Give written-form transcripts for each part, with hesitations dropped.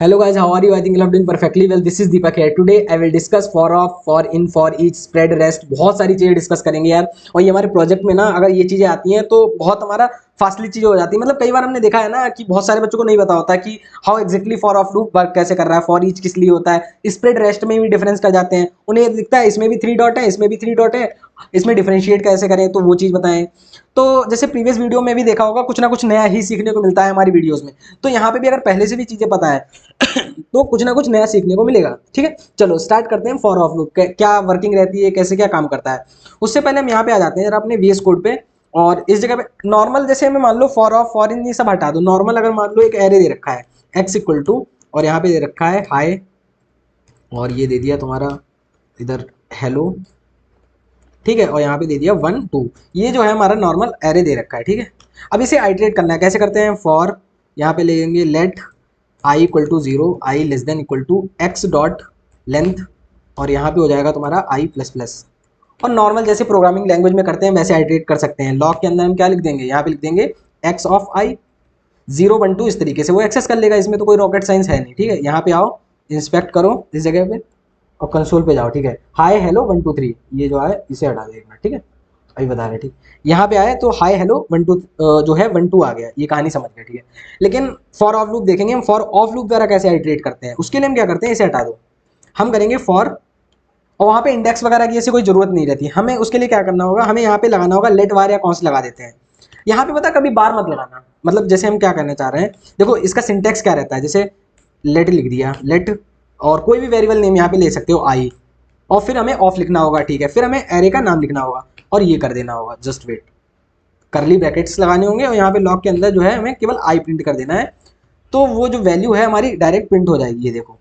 Hello guys, how are you? I think you are doing perfectly well. This is Deepak here. Today I will discuss for off, for in, for each, spread, rest. बहुत सारी चीजें discuss करेंगे यार। और ये हमारे project में ना अगर ये चीजें आती हैं तो बहुत हमारा फास्टली चीजें हो जाती है। मतलब कई बार हमने देखा है ना कि बहुत सारे बच्चों को नहीं पता होता कि how exactly for of loop work कैसे कर रहा है, फॉर ईच किस लिए होता है, स्प्रेड रेस्ट में भी डिफरेंस कर जाते हैं। उन्हें ये दिखता है इसमें भी 3 डॉट है, इसमें भी 3 डॉट है, इसमें डिफरेंशिएट कैसे करें तो वो चीज बताएं। तो जैसे प्रीवियस वीडियो में भी देखा होगा, कुछ ना कुछ नया ही सीखने को मिलता है हमारी वीडियोस में। तो यहाँ पे भी अगर पहले से भी चीजें पता है तो कुछ ना कुछ नया सीखने को मिलेगा। ठीक है, चलो स्टार्ट करते हैं। फॉर ऑफ लूप क्या वर्किंग रहती है, कैसे क्या काम करता है। उससे पहले हम यहाँ पे आ जाते हैं जरा अपने वीएस कोड पे। और इस जगह पे नॉर्मल, जैसे हमें मान लो फॉर ऑफ, फॉर इन, ये सब हटा दो। नॉर्मल अगर मान लो एक एरे दे रखा है एक्स इक्वल टू, और यहाँ पे दे रखा है हाई, और ये दे दिया तुम्हारा इधर हेलो, ठीक है, और यहाँ पे दे दिया 1 2। ये जो है हमारा नॉर्मल एरे दे रखा है। ठीक है, अब इसे आइटरेट करना है। कैसे करते हैं? फॉर यहाँ पे लेंगे let I equal to 0, I less than equal to X dot length, और यहाँ पे हो जाएगा तुम्हारा आई प्लस प्लस। और नॉर्मल जैसे प्रोग्रामिंग लैंग्वेज में करते हैं वैसे आइटरेट कर सकते हैं। लॉग के अंदर हम क्या लिख देंगे? यहाँ पे लिख देंगे एक्स ऑफ आई 0 1 2। इस तरीके से वो एक्सेस कर लेगा, इसमें तो कोई रॉकेट साइंस है नहीं। ठीक है, यहाँ पे आओ, इंस्पेक्ट करो इस जगह पे और कंसोल पे जाओ। ठीक है, हाय हेलो 1 2 3, ये जो है इसे हटा देना। ठीक है, अभी बता रहे। ठीक, यहाँ पे आए तो हाय हेलो 1 2 जो है 1 2 आ गया, ये कहानी समझ गए। ठीक है, लेकिन फॉर ऑफ लूप देखेंगे हम। फॉर ऑफ लूप द्वारा कैसे आइटरेट करते हैं, उसके लिए हम क्या करते हैं, इसे हटा दो। हम करेंगे फॉर, और वहाँ पे इंडेक्स वगैरह की ऐसी कोई जरूरत नहीं रहती हमें। उसके लिए क्या करना होगा, हमें यहाँ पे लगाना होगा लेट वार या कॉन्स्ट लगा देते हैं। यहाँ पे पता, कभी बार मत लगाना। मतलब जैसे हम क्या करना चाह रहे हैं, देखो इसका सिंटेक्स क्या रहता है। जैसे लेट लिख दिया, लेट, और कोई भी वेरिएबल नेम यहाँ पे ले सकते हो आई, और फिर हमें ऑफ लिखना होगा। ठीक है, फिर हमें एरे का नाम लिखना होगा और ये कर देना होगा, जस्ट वेट, करली ब्रैकेट्स लगाने होंगे, और यहाँ पे लॉग के अंदर जो है हमें केवल आई प्रिंट कर देना है। तो वो जो वैल्यू है हमारी डायरेक्ट प्रिंट हो जाएगी। ये देखो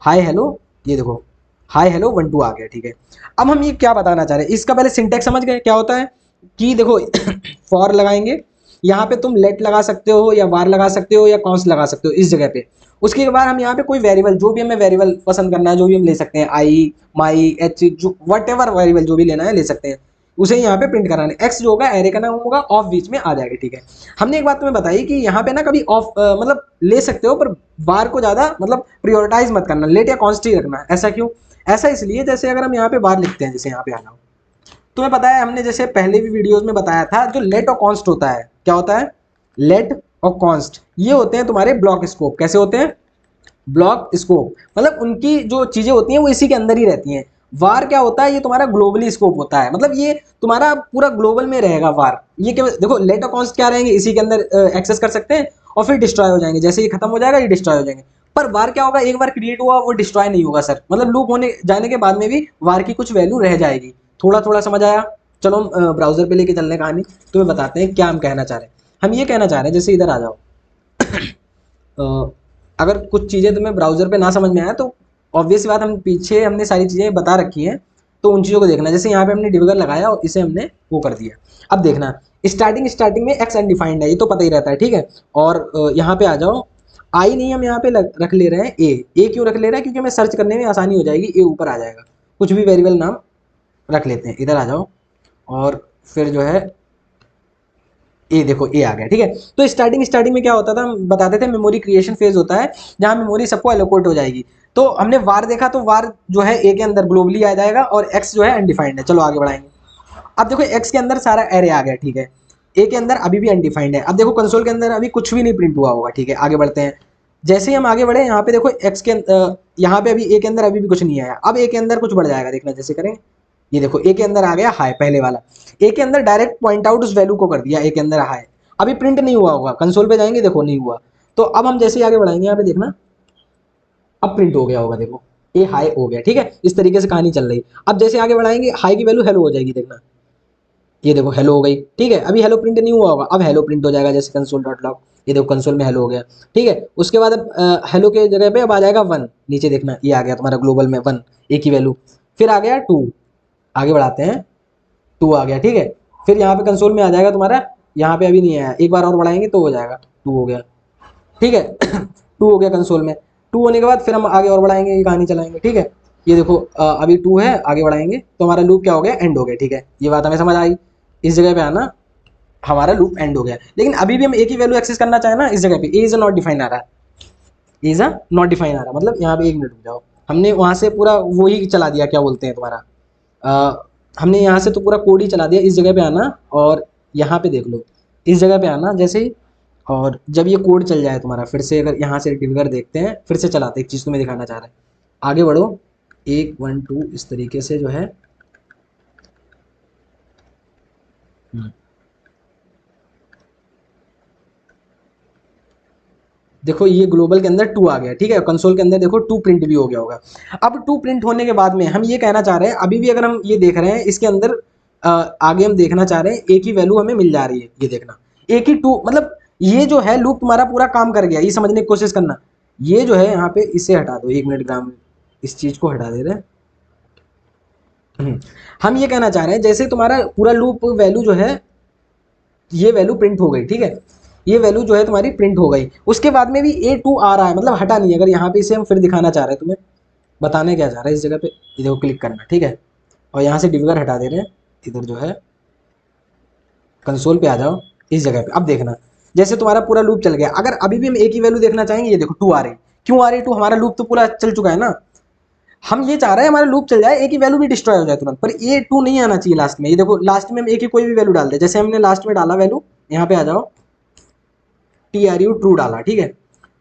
हाय हेलो, ये देखो हाय हेलो 1 2 आ गया। ठीक है, अब हम ये क्या बताना चाह रहे हैं, इसका पहले सिंटेक्स समझ गए क्या होता है कि देखो फॉर लगाएंगे, यहाँ पे तुम लेट लगा सकते हो या वार लगा सकते हो या कॉन्स लगा सकते हो इस जगह पे। उसके बाद हम यहाँ पे कोई वेरिएबल, जो भी हमें वेरिएबल पसंद करना है, जो भी हम ले सकते हैं, आई, माई, एच, जो वट एवर वेरिएबल जो भी लेना है ले सकते हैं, उसे यहाँ पे प्रिंट कराना है। एक्स जो होगा एरे का नाम होगा, ऑफ बीच में आ जाएगा। ठीक है, हमने एक बात तुम्हें बताई कि यहाँ पे ना कभी ऑफ मतलब ले सकते हो, पर बार को ज्यादा मतलब प्रियोरिटाइज मत करना, लेट या कॉन्स्ट ही रखना। ऐसा क्यों? ऐसा इसलिए, जैसे अगर हम यहाँ पे बार लिखते हैं, जैसे यहाँ पे आ जाओ, तुम्हें पता है हमने जैसे पहले भी वीडियोस में बताया था, जो लेट और कॉन्स्ट होता है, क्या होता है? लेट और कॉन्स्ट ये होते हैं तुम्हारे ब्लॉक स्कोप। कैसे होते हैं? ब्लॉक स्कोप, मतलब उनकी जो चीजें होती हैं वो इसी के अंदर ही रहती हैं। वार क्या होता है? ये तुम्हारा ग्लोबली स्कोप होता है, मतलब ये तुम्हारा पूरा ग्लोबल में रहेगा वार। ये क्या, देखो लेट और कॉन्स्ट क्या रहेंगे, इसी के अंदर एक्सेस कर सकते हैं और फिर डिस्ट्रॉय हो जाएंगे। जैसे ये खत्म हो जाएगा ये डिस्ट्रॉय हो जाएंगे। पर वार क्या होगा, एक बार क्रिएट हुआ वो डिस्ट्रॉय नहीं होगा सर, मतलब लूप होने जाने के बाद में भी वार की कुछ वैल्यू रह जाएगी। थोड़ा थोड़ा समझ आया? चलो हम ब्राउजर पे लेके चलने कहानी, तुम्हें बताते हैं क्या हम कहना चाह रहे हैं। हम ये कहना चाह रहे हैं, जैसे इधर आ जाओ, अगर कुछ चीज़ें तुम्हें ब्राउजर पे ना समझ में आए तो ऑब्वियस बात, हम पीछे हमने सारी चीज़ें बता रखी हैं, तो उन चीज़ों को देखना। जैसे यहाँ पे हमने डिबगर लगाया और इसे हमने वो कर दिया। अब देखना, स्टार्टिंग में एक्स अनडिफाइंड है, ये तो पता ही रहता है। ठीक है, और यहाँ पे आ जाओ, आई नहीं हम यहाँ पे रख ले रहे हैं ए क्यों रख ले रहे हैं? क्योंकि हमें सर्च करने में आसानी हो जाएगी, ए ऊपर आ जाएगा। कुछ भी वेरिएबल नाम रख लेते हैं। इधर आ जाओ, और फिर जो है ए, देखो ए आ गया। ठीक है, तो स्टार्टिंग में क्या होता था, हम बताते थे मेमोरी क्रिएशन फेज होता है, जहां मेमोरी सबको एलोकेट हो जाएगी। तो हमने वार देखा, तो वार जो है ए के अंदर ग्लोबली आ जाएगा, और एक्स जो है अनडिफाइंड है। चलो आगे बढ़ाएंगे। अब देखो एक्स के अंदर सारा एरे आ गया। ठीक है, ए के अंदर अभी भी अनडिफाइंड है। अब देखो कंसोल के अंदर अभी कुछ भी नहीं प्रिंट हुआ होगा। ठीक है, आगे बढ़ते हैं। जैसे ही हम आगे बढ़े, यहाँ पे देखो एक्स के यहाँ पे अभी ए के अंदर अभी भी कुछ नहीं आया। अब ए के अंदर कुछ बढ़ जाएगा, देखना जैसे करें। ये देखो ए के अंदर आ गया हाई, पहले वाला। ए के अंदर डायरेक्ट पॉइंट आउट उस वैल्यू को कर दिया, ए के अंदर हाई। अभी प्रिंट नहीं हुआ होगा, कंसोल पे जाएंगे, देखो नहीं हुआ। तो अब हम जैसे ही आगे बढ़ाएंगे, यहाँ पे देखना, अब प्रिंट हो गया होगा। देखो ए हाई हो गया। ठीक है, इस तरीके से कहानी चल रही। अब जैसे आगे बढ़ाएंगे, हाई की वैल्यू हेलो हो जाएगी, देखना ये देखो हेलो हो गई। ठीक है, अभी हेलो प्रिंट नहीं हुआ होगा, अब हेलो प्रिंट हो जाएगा, जैसे कंसोल डॉट लॉग। ये देखो कंसोल में हेलो हो गया। ठीक है, उसके बाद अब हेलो के जगह पे अब आ जाएगा 1, नीचे देखना ये आ गया तुम्हारा ग्लोबल में 1, एक ही वैल्यू। फिर आ गया 2, आगे बढ़ाते हैं, 2 आ गया। ठीक है, फिर यहाँ पे कंसोल में आ जाएगा तुम्हारा, यहाँ पे अभी नहीं आया, एक बार और बढ़ाएंगे तो हो जाएगा, 2 हो गया। ठीक है 2 हो गया कंसोल में। 2 होने के बाद फिर हम आगे और बढ़ाएंगे, ये कहानी चलाएंगे। ठीक है, ये देखो अभी 2 है, आगे बढ़ाएंगे तो हमारा लूप क्या हो गया, एंड हो गया। ठीक है, ये बात हमें समझ आई। इस जगह पे आना, हमारा लूप एंड हो गया। लेकिन अभी भी हम एक ही वैल्यू एक्सेस करना चाहे ना, इस जगह पे ए इज नॉट डिफाइन आ रहा है, इज अ नॉट डिफाइन आ रहा, मतलब यहाँ पे 1 मिनट रुक जाओ, हमने वहाँ से पूरा वही चला दिया, क्या बोलते हैं तुम्हारा, हमने यहाँ से तो पूरा कोड ही चला दिया। इस जगह पे आना और यहाँ पे देख लो, इस जगह पे आना जैसे ही, और जब ये कोड चल जाए तुम्हारा, फिर से अगर यहाँ से डिबगर देखते हैं, फिर से चलाते हैं, एक चीज़ तुम्हें दिखाना चाह रहा है, आगे बढ़ो 1 1 2 इस तरीके से जो है। देखो ये ग्लोबल के अंदर 2 आ गया, ठीक है, कंसोल के अंदर देखो 2 प्रिंट भी हो गया होगा। अब 2 प्रिंट होने के बाद में हम ये कहना चाह रहे हैं, अभी भी अगर हम ये देख रहे हैं इसके अंदर आगे हम देखना चाह रहे हैं एक ही वैल्यू हमें मिल जा रही है, ये देखना एक ही 2, मतलब ये जो है लूप तुम्हारा पूरा काम कर गया, ये समझने की कोशिश करना। ये जो है यहाँ पे इसे हटा दो, 1 मिनट ग्राम, इस चीज को हटा दे रहे हैं। हम ये कहना चाह रहे हैं जैसे तुम्हारा पूरा लूप वैल्यू जो है, ये वैल्यू प्रिंट हो गई, ठीक है, ये वैल्यू जो है तुम्हारी प्रिंट हो गई, उसके बाद में भी A2 आ रहा है, मतलब हटा नहीं है। अगर यहाँ पे इसे हम फिर दिखाना चाह रहे हैं, तुम्हें बताने क्या चाह रहा है, इस जगह पे ये देखो क्लिक करना, ठीक है, और यहाँ से डिबगर हटा दे रहे हैं, इधर जो है कंसोल पे आ जाओ, इस जगह पे अब देखना जैसे तुम्हारा पूरा लूप चल गया। अगर अभी भी हम एक ही वैल्यू देखना चाहेंगे, ये देखो 2 आ रही, क्यों आ रही 2, हमारा लूप तो पूरा चल चुका है ना। हम ये चाह रहे हैं हमारा लूप चल जाए, एक ही वैल्यू भी डिस्ट्रॉय हो जाए तुरंत, पर ये 2 नहीं आना चाहिए लास्ट में। ये देखो लास्ट में हम एक ही कोई भी वैल्यू डाल दे, जैसे हमने लास्ट में डाला वैल्यू, यहाँ पे आ जाओ TRU ट्रू डाला, ठीक है,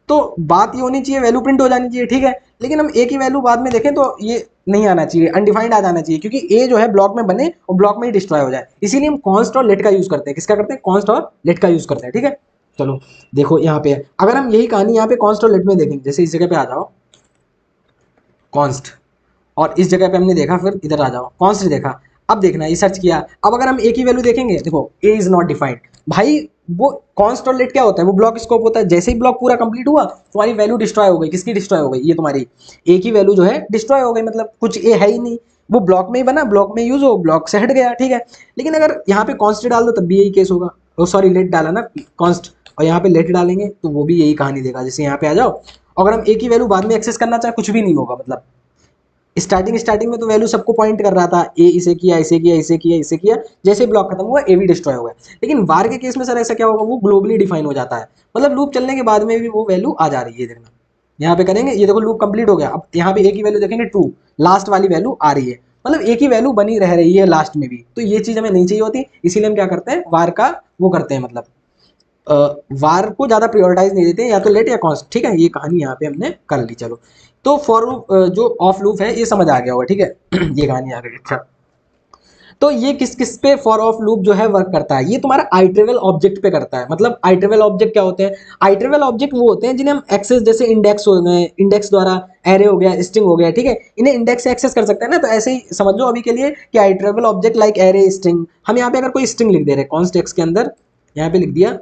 तो बात ये होनी चाहिए वैल्यू प्रिंट हो जानी चाहिए, ठीक है, लेकिन हम एक ही वैल्यू बाद में देखें तो ये नहीं आना चाहिए, अनडिफाइंड आ जाना चाहिए, क्योंकि ए जो है ब्लॉक में बने और ब्लॉक में ही डिस्ट्रॉय हो जाए, इसीलिए हम कॉन्स्ट और लेट का यूज करते हैं। किसका करते हैं? कॉन्स्ट और लेट का यूज करते हैं, ठीक है। चलो देखो यहाँ पे अगर हम यही कहानी यहाँ पे कॉन्स्ट और लेट में देखेंगे, जैसे इस जगह पे आ जाओ कॉन्स्ट, और इस जगह पे हमने देखा, फिर इधर आ जाओ कॉन्स्ट देखा, अब देखना ये सर्च किया, अब अगर हम एक ही वैल्यू देखेंगे, देखो ए इज नॉट डिफाइंड, भाई वो कॉन्स्ट और लेट क्या होता है, वो ब्लॉक स्कोप होता है, जैसे ही ब्लॉक पूरा कंप्लीट हुआ तुम्हारी वैल्यू डिस्ट्रॉय हो गई। किसकी डिस्ट्रॉय हो गई? ये तुम्हारी ए की वैल्यू जो है डिस्ट्रॉय हो गई, मतलब कुछ ए है ही नहीं, वो ब्लॉक में ही बना, ब्लॉक में यूज हो, ब्लॉक से हट गया, ठीक है। लेकिन अगर यहाँ पे कॉन्स्ट डाल दो तब भी यही केस होगा, ओ सॉरी लेट डाला ना कॉन्स्ट, और यहाँ पे लेट डालेंगे तो वो भी यही कहानी देगा। जैसे यहाँ पे आ जाओ, अगर हम एक ही वैल्यू बाद में एक्सेस करना चाहे कुछ भी नहीं होगा, मतलब स्टार्टिंग में तो वैल्यू सबको पॉइंट कर रहा था, ए इसे किया, इसे किया, इसे किया, इसे किया, जैसे ब्लॉक खत्म हुआ ए भी डिस्ट्रॉय हो गया। लेकिन वार के केस में सर ऐसा क्या होगा, वो ग्लोबली डिफाइन हो जाता है, मतलब लूप चलने के बाद में भी वो वैल्यू आ जा रही है, देखना यहाँ पे करेंगे, ये देखो लूप कंप्लीट हो गया, अब यहाँ पे एक ही वैल्यू देखेंगे ट्रू, लास्ट वाली वैल्यू आ रही है, मतलब एक ही वैल्यू बनी रह रही है लास्ट में भी, तो ये चीज हमें नहीं चाहिए होती, इसीलिए हम क्या करते हैं वार का वो करते हैं, मतलब वार को ज्यादा प्रायोरिटाइज नहीं देते, या तो लेट या कॉन्स्ट, ठीक है। ये कहानी यहाँ पे हमने कर ली। चलो तो फॉर जो ऑफ लूप है ये समझ आ गया होगा, ठीक है। ये कहानी आ गई। अच्छा तो ये किस किस पे फॉर ऑफ लूप जो है वर्क करता है, ये तुम्हारा आइट्रेवल ऑब्जेक्ट पे करता है। मतलब आइट्रेवल ऑब्जेक्ट क्या होते हैं? आइट्रेवल ऑब्जेक्ट वो होते हैं जिन्हें हम एक्सेस, जैसे इंडेक्स हो गए, इंडेक्स द्वारा एरे हो गया, स्ट्रिंग हो गया, ठीक है, इन्हें इंडेक्स से एक्सेस कर सकते हैं ना। तो ऐसे ही समझ लो अभी के लिए कि आइट्रेवल ऑब्जेक्ट लाइक एरे, स्ट्रिंग, हम यहाँ पे अगर कोई स्ट्रिंग लिख दे रहे हैं कॉन्स्ट एक्स के अंदर, यहाँ पे लिख दिया,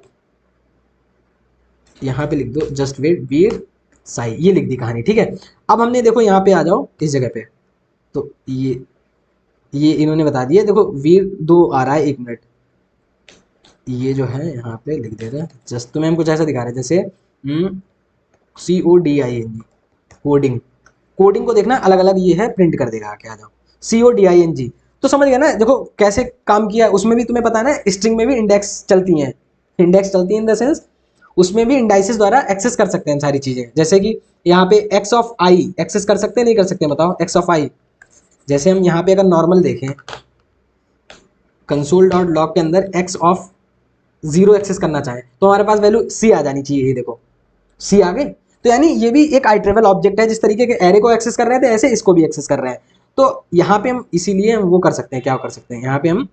यहाँ पे लिख दो जस्ट वेट वीर साई, ये लिख दी कहानी, ठीक है। अब हमने देखो यहाँ पे आ जाओ इस जगह पे, तो ये इन्होंने बता दिया, देखो वीर 2 आ रहा है, 1 मिनट, ये जो है यहाँ पे लिख दे रहे हैं, जस्ट तुम्हें हम कुछ ऐसा दिखा रहे हैं जैसे CODING, कोडिंग, कोडिंग को देखना अलग अलग ये है, प्रिंट कर देगा, आके आ जाओ CODING, तो समझ गया ना। देखो कैसे काम किया, उसमें भी तुम्हें पता है ना, स्ट्रिंग में भी इंडेक्स चलती हैं, इंडेक्स चलती है इन द सेंस उसमें भी इंडाइसेस द्वारा एक्सेस कर सकते हैं सारी चीजें, जैसे कि यहाँ पे एक्स ऑफ आई एक्सेस कर सकते हैं, नहीं कर सकते बताओ? एक्स ऑफ आई, जैसे हम यहाँ पे अगर नॉर्मल देखें कंसोल डॉट लॉग के अंदर एक्स ऑफ 0 एक्सेस करना चाहें तो हमारे पास वैल्यू सी आ जानी चाहिए, ये देखो सी आ गई। तो यानी ये भी एक आइट्रेवल ऑब्जेक्ट है, जिस तरीके के एरे को एक्सेस कर रहे थे ऐसे इसको भी एक्सेस कर रहे हैं। तो यहाँ पे हम इसीलिए हम वो कर सकते हैं, क्या कर सकते हैं, यहाँ पे हम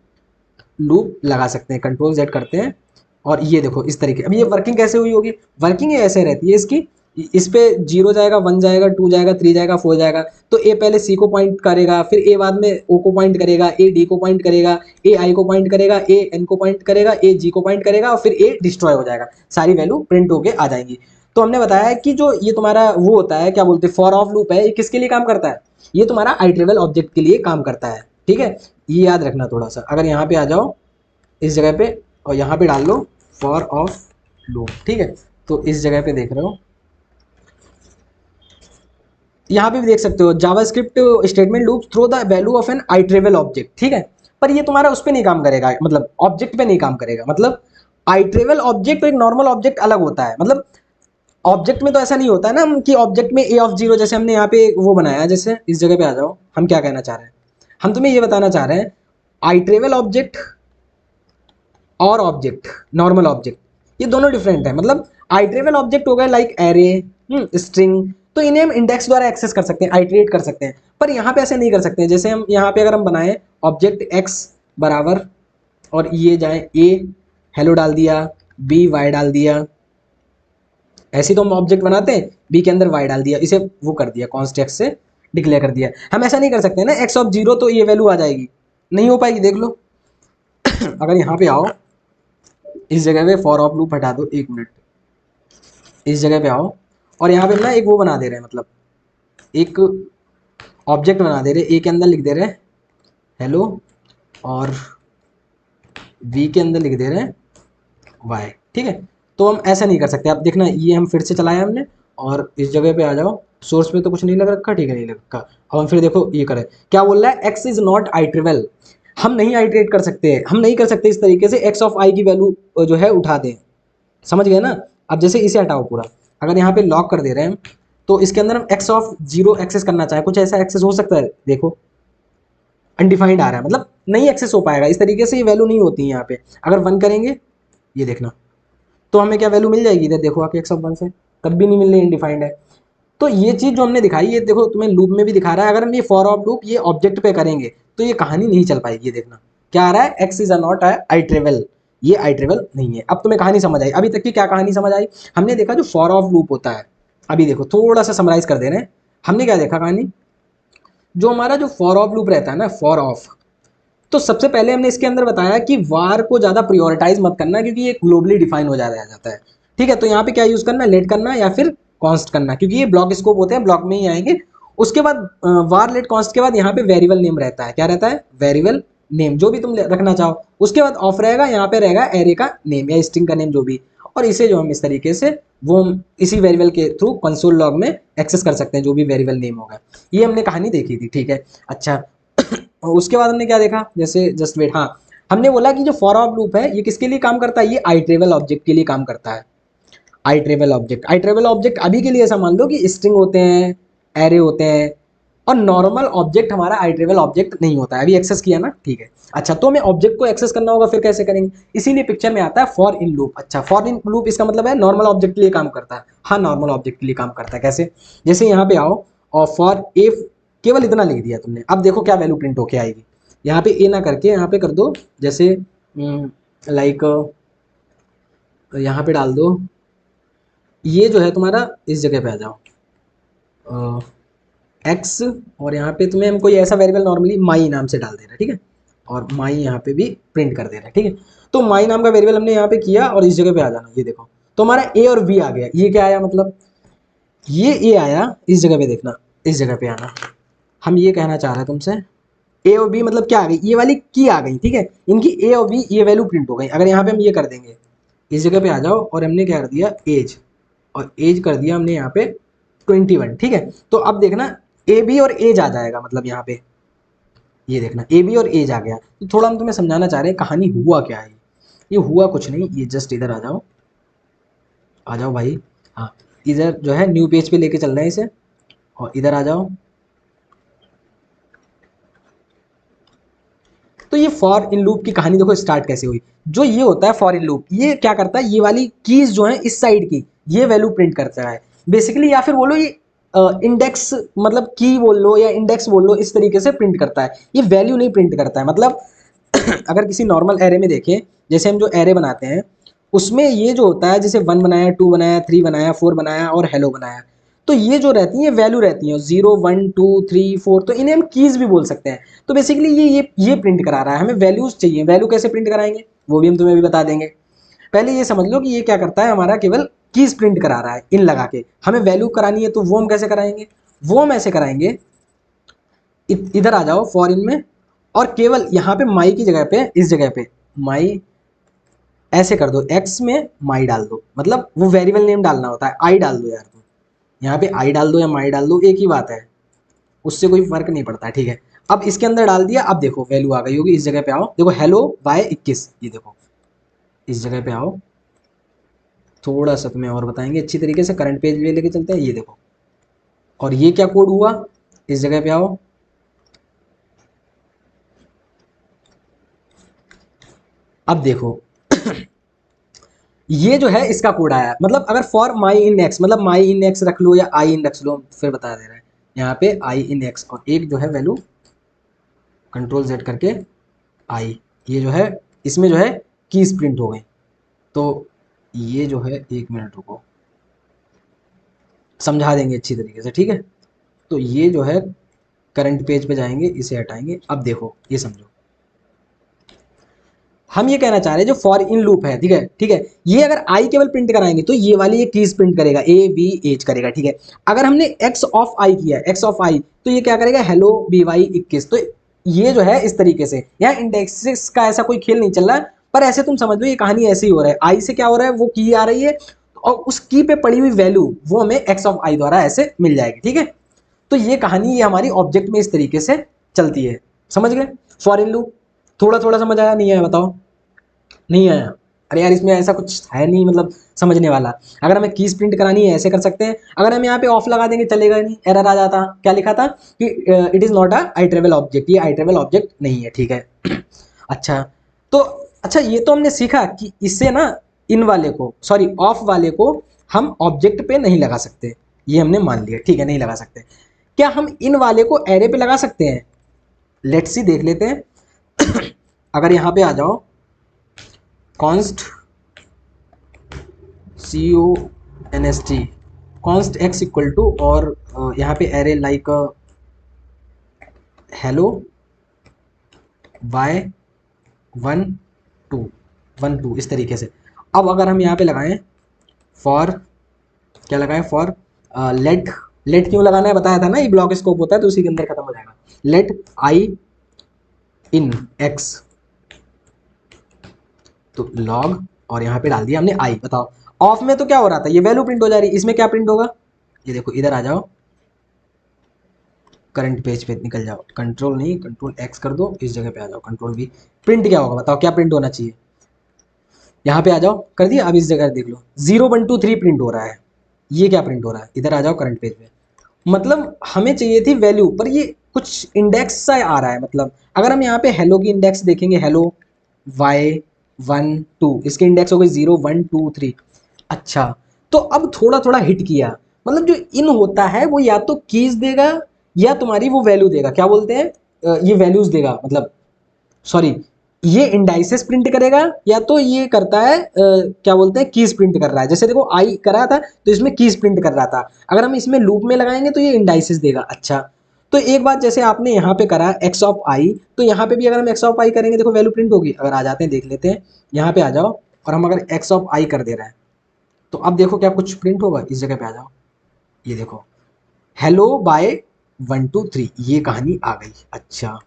लूप लगा सकते हैं, कंट्रोल जेड करते हैं, और ये देखो इस तरीके। अब ये वर्किंग कैसे हुई होगी? वर्किंग ये ऐसे रहती है इसकी, इस पे 0 जाएगा, 1 जाएगा, 2 जाएगा, 3 जाएगा, 4 जाएगा, तो ए पहले सी को पॉइंट करेगा, फिर ए बाद में ओ को पॉइंट करेगा, ए डी को पॉइंट करेगा, ए आई को पॉइंट करेगा, ए एन को पॉइंट करेगा, ए जी को पॉइंट करेगा, और फिर ए डिस्ट्रॉय हो जाएगा, सारी वैल्यू प्रिंट होके आ जाएंगी। तो हमने बताया है कि जो ये तुम्हारा वो होता है, क्या बोलते हैं, फॉर ऑफ लूप है, ये किसके लिए काम करता है? ये तुम्हारा आइट्रेवल ऑब्जेक्ट के लिए काम करता है, ठीक है। ये याद रखना थोड़ा सा। अगर यहाँ पे आ जाओ इस जगह पे और यहाँ पे डाल लो फॉर ऑफ लूप, ठीक है, तो इस जगह पे देख रहे हो, यहाँ पे भी देख सकते हो JavaScript statement loop through the value of an iterable object, ठीक है। पर ये तुम्हारा उस पे नहीं काम करेगा, मतलब ऑब्जेक्ट पे नहीं काम करेगा। मतलब आइट्रेवल ऑब्जेक्ट तो एक नॉर्मल ऑब्जेक्ट अलग होता है, मतलब ऑब्जेक्ट में तो ऐसा नहीं होता है ना कि ऑब्जेक्ट में ए ऑफ जीरो, जैसे हमने यहाँ पे वो बनाया, जैसे इस जगह पे आ जाओ, हम क्या कहना चाह रहे हैं, हम तुम्हें ये बताना चाह रहे हैं आइट्रेबल ऑब्जेक्ट और ऑब्जेक्ट, नॉर्मल ऑब्जेक्ट, ये दोनों डिफरेंट है। मतलब आइट्रेबल ऑब्जेक्ट हो गए लाइक एरे, स्ट्रिंग, तो इन्हें हम इंडेक्स द्वारा एक्सेस कर सकते हैं, आइट्रेट कर सकते हैं, पर यहाँ पे ऐसे नहीं कर सकते हैं। जैसे हम यहाँ पे अगर हम बनाए ऑब्जेक्ट एक्स बराबर और ये जाए ए हेलो डाल दिया, बी वाई डाल दिया, ऐसे तो हम ऑब्जेक्ट बनाते हैं, बी के अंदर वाई डाल दिया, इसे वो कर दिया कॉन्स्ट एक्स से डिक्लेयर कर दिया। हम ऐसा नहीं कर सकते ना, एक्स ऑफ जीरो तो ये वैल्यू आ जाएगी, नहीं हो पाएगी, देख लो। अगर यहाँ पे आओ, इस जगह पे फॉर ऑफ लूप हटा दो, एक मिनट, इस जगह पे आओ और यहाँ पे ना एक वो बना दे रहे हैं, मतलब एक ऑब्जेक्ट बना दे रहे, ए के अंदर लिख दे रहे हैं हेलो और वी के अंदर लिख दे रहे हैं वाई, ठीक है। तो हम ऐसा नहीं कर सकते। आप देखना, ये हम फिर से चलाया हमने और इस जगह पे आ जाओ, सोर्स पे तो कुछ नहीं लग रखा, ठीक है, नहीं लग रखा। अब हम फिर देखो ये करें, क्या बोल रहा है, एक्स इज नॉट आइट्रेबल, हम नहीं आइट्रेट कर सकते, हम नहीं कर सकते इस तरीके से एक्स ऑफ आई की वैल्यू जो है उठा दें, समझ गए ना। अब जैसे इसे हटाओ पूरा, अगर यहाँ पे लॉक कर दे रहे हैं तो इसके अंदर हम एक्स ऑफ जीरो एक्सेस करना चाहें, कुछ ऐसा एक्सेस हो सकता है, देखो अनडिफाइंड आ रहा है, मतलब नहीं एक्सेस हो पाएगा, इस तरीके से ये वैल्यू नहीं होती है यहाँ पे। अगर वन करेंगे, ये देखना, तो हमें क्या वैल्यू मिल जाएगी, इधर देखो आके एक्स ऑफ वन से कभी भी नहीं मिल रही, इनडिफाइंड है। तो ये चीज़ जो हमने दिखाई, ये देखो तुम्हें लूप में भी दिखा रहा है, अगर हम ये फॉर ऑफ लूप ये ऑब्जेक्ट पे करेंगे तो ये कहानी नहीं चल पाएगी। ये देखना क्या आ रहा है, एक्स इज नॉट आइट्रेबल, ये आइट्रेबल नहीं है। अब तुम्हें कहानी समझ आई, अभी तक की क्या कहानी समझ आई, हमने देखा जो फॉर ऑफ लूप होता है, अभी देखो थोड़ा सा समराइज कर दे रहे हैं, हमने क्या देखा कहानी, जो हमारा जो फॉर ऑफ लूप रहता है ना, फॉर ऑफ, तो सबसे पहले हमने इसके अंदर बताया कि वार को ज़्यादा प्रियोरिटाइज मत करना, क्योंकि ये ग्लोबली डिफाइन हो जाता है, ठीक है। तो यहाँ पे क्या यूज़ करना है, लेट करना या फिर कॉन्स्ट करना, क्योंकि ये ब्लॉक स्कोप होते हैं, ब्लॉक में ही आएंगे। उसके बाद वार लेट कॉन्स्ट के बाद यहाँ पे वेरिएबल नेम रहता है, क्या रहता है, वेरिएबल नेम, जो भी तुम रखना चाहो। उसके बाद ऑफ रहेगा, यहाँ पे रहेगा एरे का नेम या स्ट्रिंग का नेम जो भी, और इसे जो हम इस तरीके से वो हम इसी वेरिएबल के थ्रू कंसोल लॉग में एक्सेस कर सकते हैं, जो भी वेरिएबल नेम होगा। ये हमने कहानी देखी थी, ठीक है। अच्छा, और उसके बाद हमने क्या देखा, जैसे जस्ट वेट, हाँ, हमने बोला कि जो फॉर ऑफ लूप है ये किसके लिए काम करता है, ये आइट्रेबल ऑब्जेक्ट के लिए काम करता है। आइट्रेबल ऑब्जेक्ट अभी के लिए ऐसा मान लो कि स्ट्रिंग होते हैं, एरे होते हैं, और नॉर्मल ऑब्जेक्ट हमारा आइट्रेबल ऑब्जेक्ट नहीं होता है, अभी एक्सेस किया ना, ठीक है। अच्छा, तो हमें ऑब्जेक्ट को एक्सेस करना होगा, फिर कैसे करेंगे, इसीलिए पिक्चर में आता है फॉर इन लूप। अच्छा, फॉर इन लूप इसका मतलब है नॉर्मल ऑब्जेक्ट के लिए काम करता है, हाँ, नॉर्मल ऑब्जेक्ट के लिए काम करता है। कैसे, जैसे यहाँ पे आओ और फॉर ए, केवल इतना लिख दिया तुमने, अब देखो क्या वैल्यू प्रिंट होके आएगी। यहाँ पे ए ना करके यहाँ पे कर दो, जैसे लाइक यहाँ पे डाल दो, ये जो है तुम्हारा, इस जगह पे आ जाओ एक्स, और यहाँ पे तुम्हें हम कोई ऐसा वेरिएबल नॉर्मली माई नाम से डाल दे रहा है, ठीक है, और माई यहाँ पे भी प्रिंट कर दे रहा है, ठीक है। तो माई नाम का वेरिएबल हमने यहाँ पे किया और इस जगह पे आ जाना, ये देखो, तो हमारा ए और बी आ गया। ये क्या आया, मतलब ये ए आया, इस जगह पे देखना, इस जगह पे आना, हम ये कहना चाह रहे हैं तुमसे, ए और बी मतलब क्या आ गई, ये वाली की आ गई, ठीक है, इनकी ए और बी ये वैल्यू प्रिंट हो गई। अगर यहाँ पे हम ये कर देंगे, इस जगह पे आ जाओ और हमने क्या कर दिया, एज, और एज कर दिया हमने यहाँ पे 21, ठीक है। तो अब देखना ए बी और एज आ जाएगा, मतलब यहाँ पे ये देखना ए बी और एज आ गया। तो थोड़ा हम तुम्हें समझाना चाह रहे हैं कहानी हुआ क्या है। ये हुआ कुछ नहीं, ये जस्ट इधर आ जाओ भाई, हाँ, इधर जो है न्यू पेज पे लेके चल रहे हैं इसे, और इधर आ जाओ। तो ये फॉर इन लूप की कहानी देखो स्टार्ट कैसे हुई। जो ये होता है फॉर इन लूप, ये क्या करता है, ये वाली कीज जो है इस साइड की, ये वैल्यू प्रिंट करता है बेसिकली, या फिर बोलो ये इंडेक्स, मतलब की बोल लो या इंडेक्स बोल लो, इस तरीके से प्रिंट करता है, ये वैल्यू नहीं प्रिंट करता है। मतलब अगर किसी नॉर्मल एरे में देखें, जैसे हम जो एरे बनाते हैं उसमें ये जो होता है, जैसे 1 बनाया, 2 बनाया, 3 बनाया, 4 बनाया और हेलो बनाया, तो ये जो रहती हैं वैल्यू रहती हैं 0 1 2 3 4, तो इन्हें हम कीज भी बोल सकते हैं। तो बेसिकली ये प्रिंट करा रहा है, हमें वैल्यूज चाहिए, वैल्यू कैसे प्रिंट कराएंगे वो भी हम तुम्हें भी बता देंगे। पहले ये समझ लो कि ये क्या करता है, हमारा केवल कीज प्रिंट करा रहा है इन लगा के, हमें वैल्यू करानी है, तो वो हम कैसे कराएंगे, वो हम ऐसे कराएंगे, इधर आ जाओ फॉर इन में, और केवल यहाँ पे माई की जगह पे, इस जगह पे माई ऐसे कर दो, एक्स में माई डाल दो, मतलब वो वेरिएबल नेम डालना होता है, आई डाल दो यार तुम, यहाँ पे आई डाल दो या माई डाल दो, एक ही बात है, उससे कोई फर्क नहीं पड़ता, ठीक है। अब इसके अंदर डाल दिया, अब देखो वैल्यू आ गई होगी, इस जगह पे आओ, देखो हेलो बाय 21, ये देखो इस जगह पे आओ, थोड़ा सा तुम्हें और बताएंगे अच्छी तरीके से, करंट पेज पे लेके चलते हैं। ये देखो, और ये क्या कोड हुआ, इस जगह पे आओ, अब देखो ये जो है इसका कोड आया, मतलब अगर फॉर माई इन एक्स, मतलब माई इन एक्स रख लो या आई इन रख लो, फिर बता दे रहा है यहाँ पे आई इन एक्स, और एक जो है वैल्यू कंट्रोल जेड करके आई, ये जो है इसमें जो है कीज प्रिंट हो गई। तो ये जो है, एक मिनट रुको, समझा देंगे अच्छी तरीके से, ठीक है। तो ये जो है करंट पेज पे जाएंगे, इसे हटाएंगे। अब देखो ये समझो, हम ये कहना चाह रहे हैं जो फॉर इन लूप है, ठीक है, ठीक है, ये अगर आई केवल प्रिंट कराएंगे तो ये वाली ये कीज प्रिंट करेगा, ए बी एच करेगा, ठीक है। अगर हमने एक्स ऑफ आई किया, एक्स ऑफ आई, तो ये क्या करेगा, हेलो बी वाई 21। तो ये जो है इस तरीके से, यहाँ इंडेक्सेस का ऐसा कोई खेल नहीं चल रहा है, पर ऐसे तुम समझ लो ये कहानी ऐसे ही हो रहा है। आई से क्या हो रहा है, वो की आ रही है, और उस की पे पड़ी हुई वैल्यू वो हमें एक्स ऑफ आई द्वारा ऐसे मिल जाएगी, ठीक है। तो ये कहानी ये हमारी ऑब्जेक्ट में इस तरीके से चलती है, समझ गए। फॉर इन लूप थोड़ा थोड़ा समझ आया, नहीं आया बताओ, नहीं आया। अरे यार इसमें ऐसा कुछ है नहीं, मतलब समझने वाला। अगर हमें कीज प्रिंट करानी है ऐसे कर सकते हैं, अगर हम यहाँ पे ऑफ लगा देंगे चलेगा ही नहीं, एरर आ जाता। क्या लिखा था कि it is not a I travel object, ये आई ट्रेवल ऑब्जेक्ट नहीं है, ठीक है। अच्छा, तो अच्छा ये तो हमने सीखा कि इससे ना इन वाले को, सॉरी ऑफ वाले को हम ऑब्जेक्ट पे नहीं लगा सकते, ये हमने मान लिया, ठीक है, नहीं लगा सकते। क्या हम इन वाले को एरे पे लगा सकते हैं, लेट्स सी देख लेते हैं। अगर यहाँ पे आ जाओ, const C O N S T, const X equal to, और यहाँ पे एरे लाइक हेलो वाई 1 2 इस तरीके से। अब अगर हम यहाँ पे लगाएं फॉर, क्या लगाएं, फॉर लेट, लेट क्यों लगाना है बताया था ना, ये ब्लॉक स्कोप होता है तो उसी के अंदर खत्म हो जाएगा। लेट आई इन एक्स, तो लॉग, और यहाँ पे डाल दिया हमने आई। बताओ ऑफ में तो क्या हो रहा था, ये वैल्यू प्रिंट हो जा रही है, इसमें क्या प्रिंट होगा, ये देखो इधर आ जाओ, करंट पेज पे निकल जाओ, कंट्रोल नहीं कंट्रोल एक्स कर दो, इस जगह पे आ जाओ, कंट्रोल वी, प्रिंट क्या होगा बताओ, क्या प्रिंट होना चाहिए, यहाँ पे आ जाओ, कर दिया। अब इस जगह देख लो 0 1 2 3 प्रिंट हो रहा है, ये क्या प्रिंट हो रहा है, इधर आ जाओ करंट पेज पे। मतलब हमें चाहिए थी वैल्यू, पर ये कुछ इंडेक्स सा आ रहा है। मतलब अगर हम यहाँ पे हेलो की इंडेक्स देखेंगे, हेलो वाई 1 2, इसके इंडेक्स हो गई 0 1 2 3। अच्छा, तो अब थोड़ा थोड़ा हिट किया, मतलब जो इन होता है वो या तो कीज देगा या तुम्हारी वो वैल्यू देगा, क्या बोलते हैं, ये वैल्यूज देगा, मतलब सॉरी, ये इंडाइसेस प्रिंट करेगा या तो ये करता है क्या बोलते हैं, कीज प्रिंट कर रहा है। जैसे देखो आई करा था तो इसमें कीज प्रिंट कर रहा था, अगर हम इसमें लूप में लगाएंगे तो ये इंडाइसेस देगा। अच्छा, तो एक बात, जैसे आपने यहाँ पे करा एक्स ऑफ आई, तो यहाँ पे भी अगर हम एक्स ऑफ आई करेंगे देखो वैल्यू प्रिंट होगी। अगर आ जाते हैं देख लेते हैं, यहाँ पे आ जाओ, और हम अगर एक्स ऑफ आई कर दे रहे हैं तो अब देखो क्या कुछ प्रिंट होगा, इस जगह पे आ जाओ, ये देखो हेलो बाय 1 2 3, ये कहानी आ गई। अच्छा,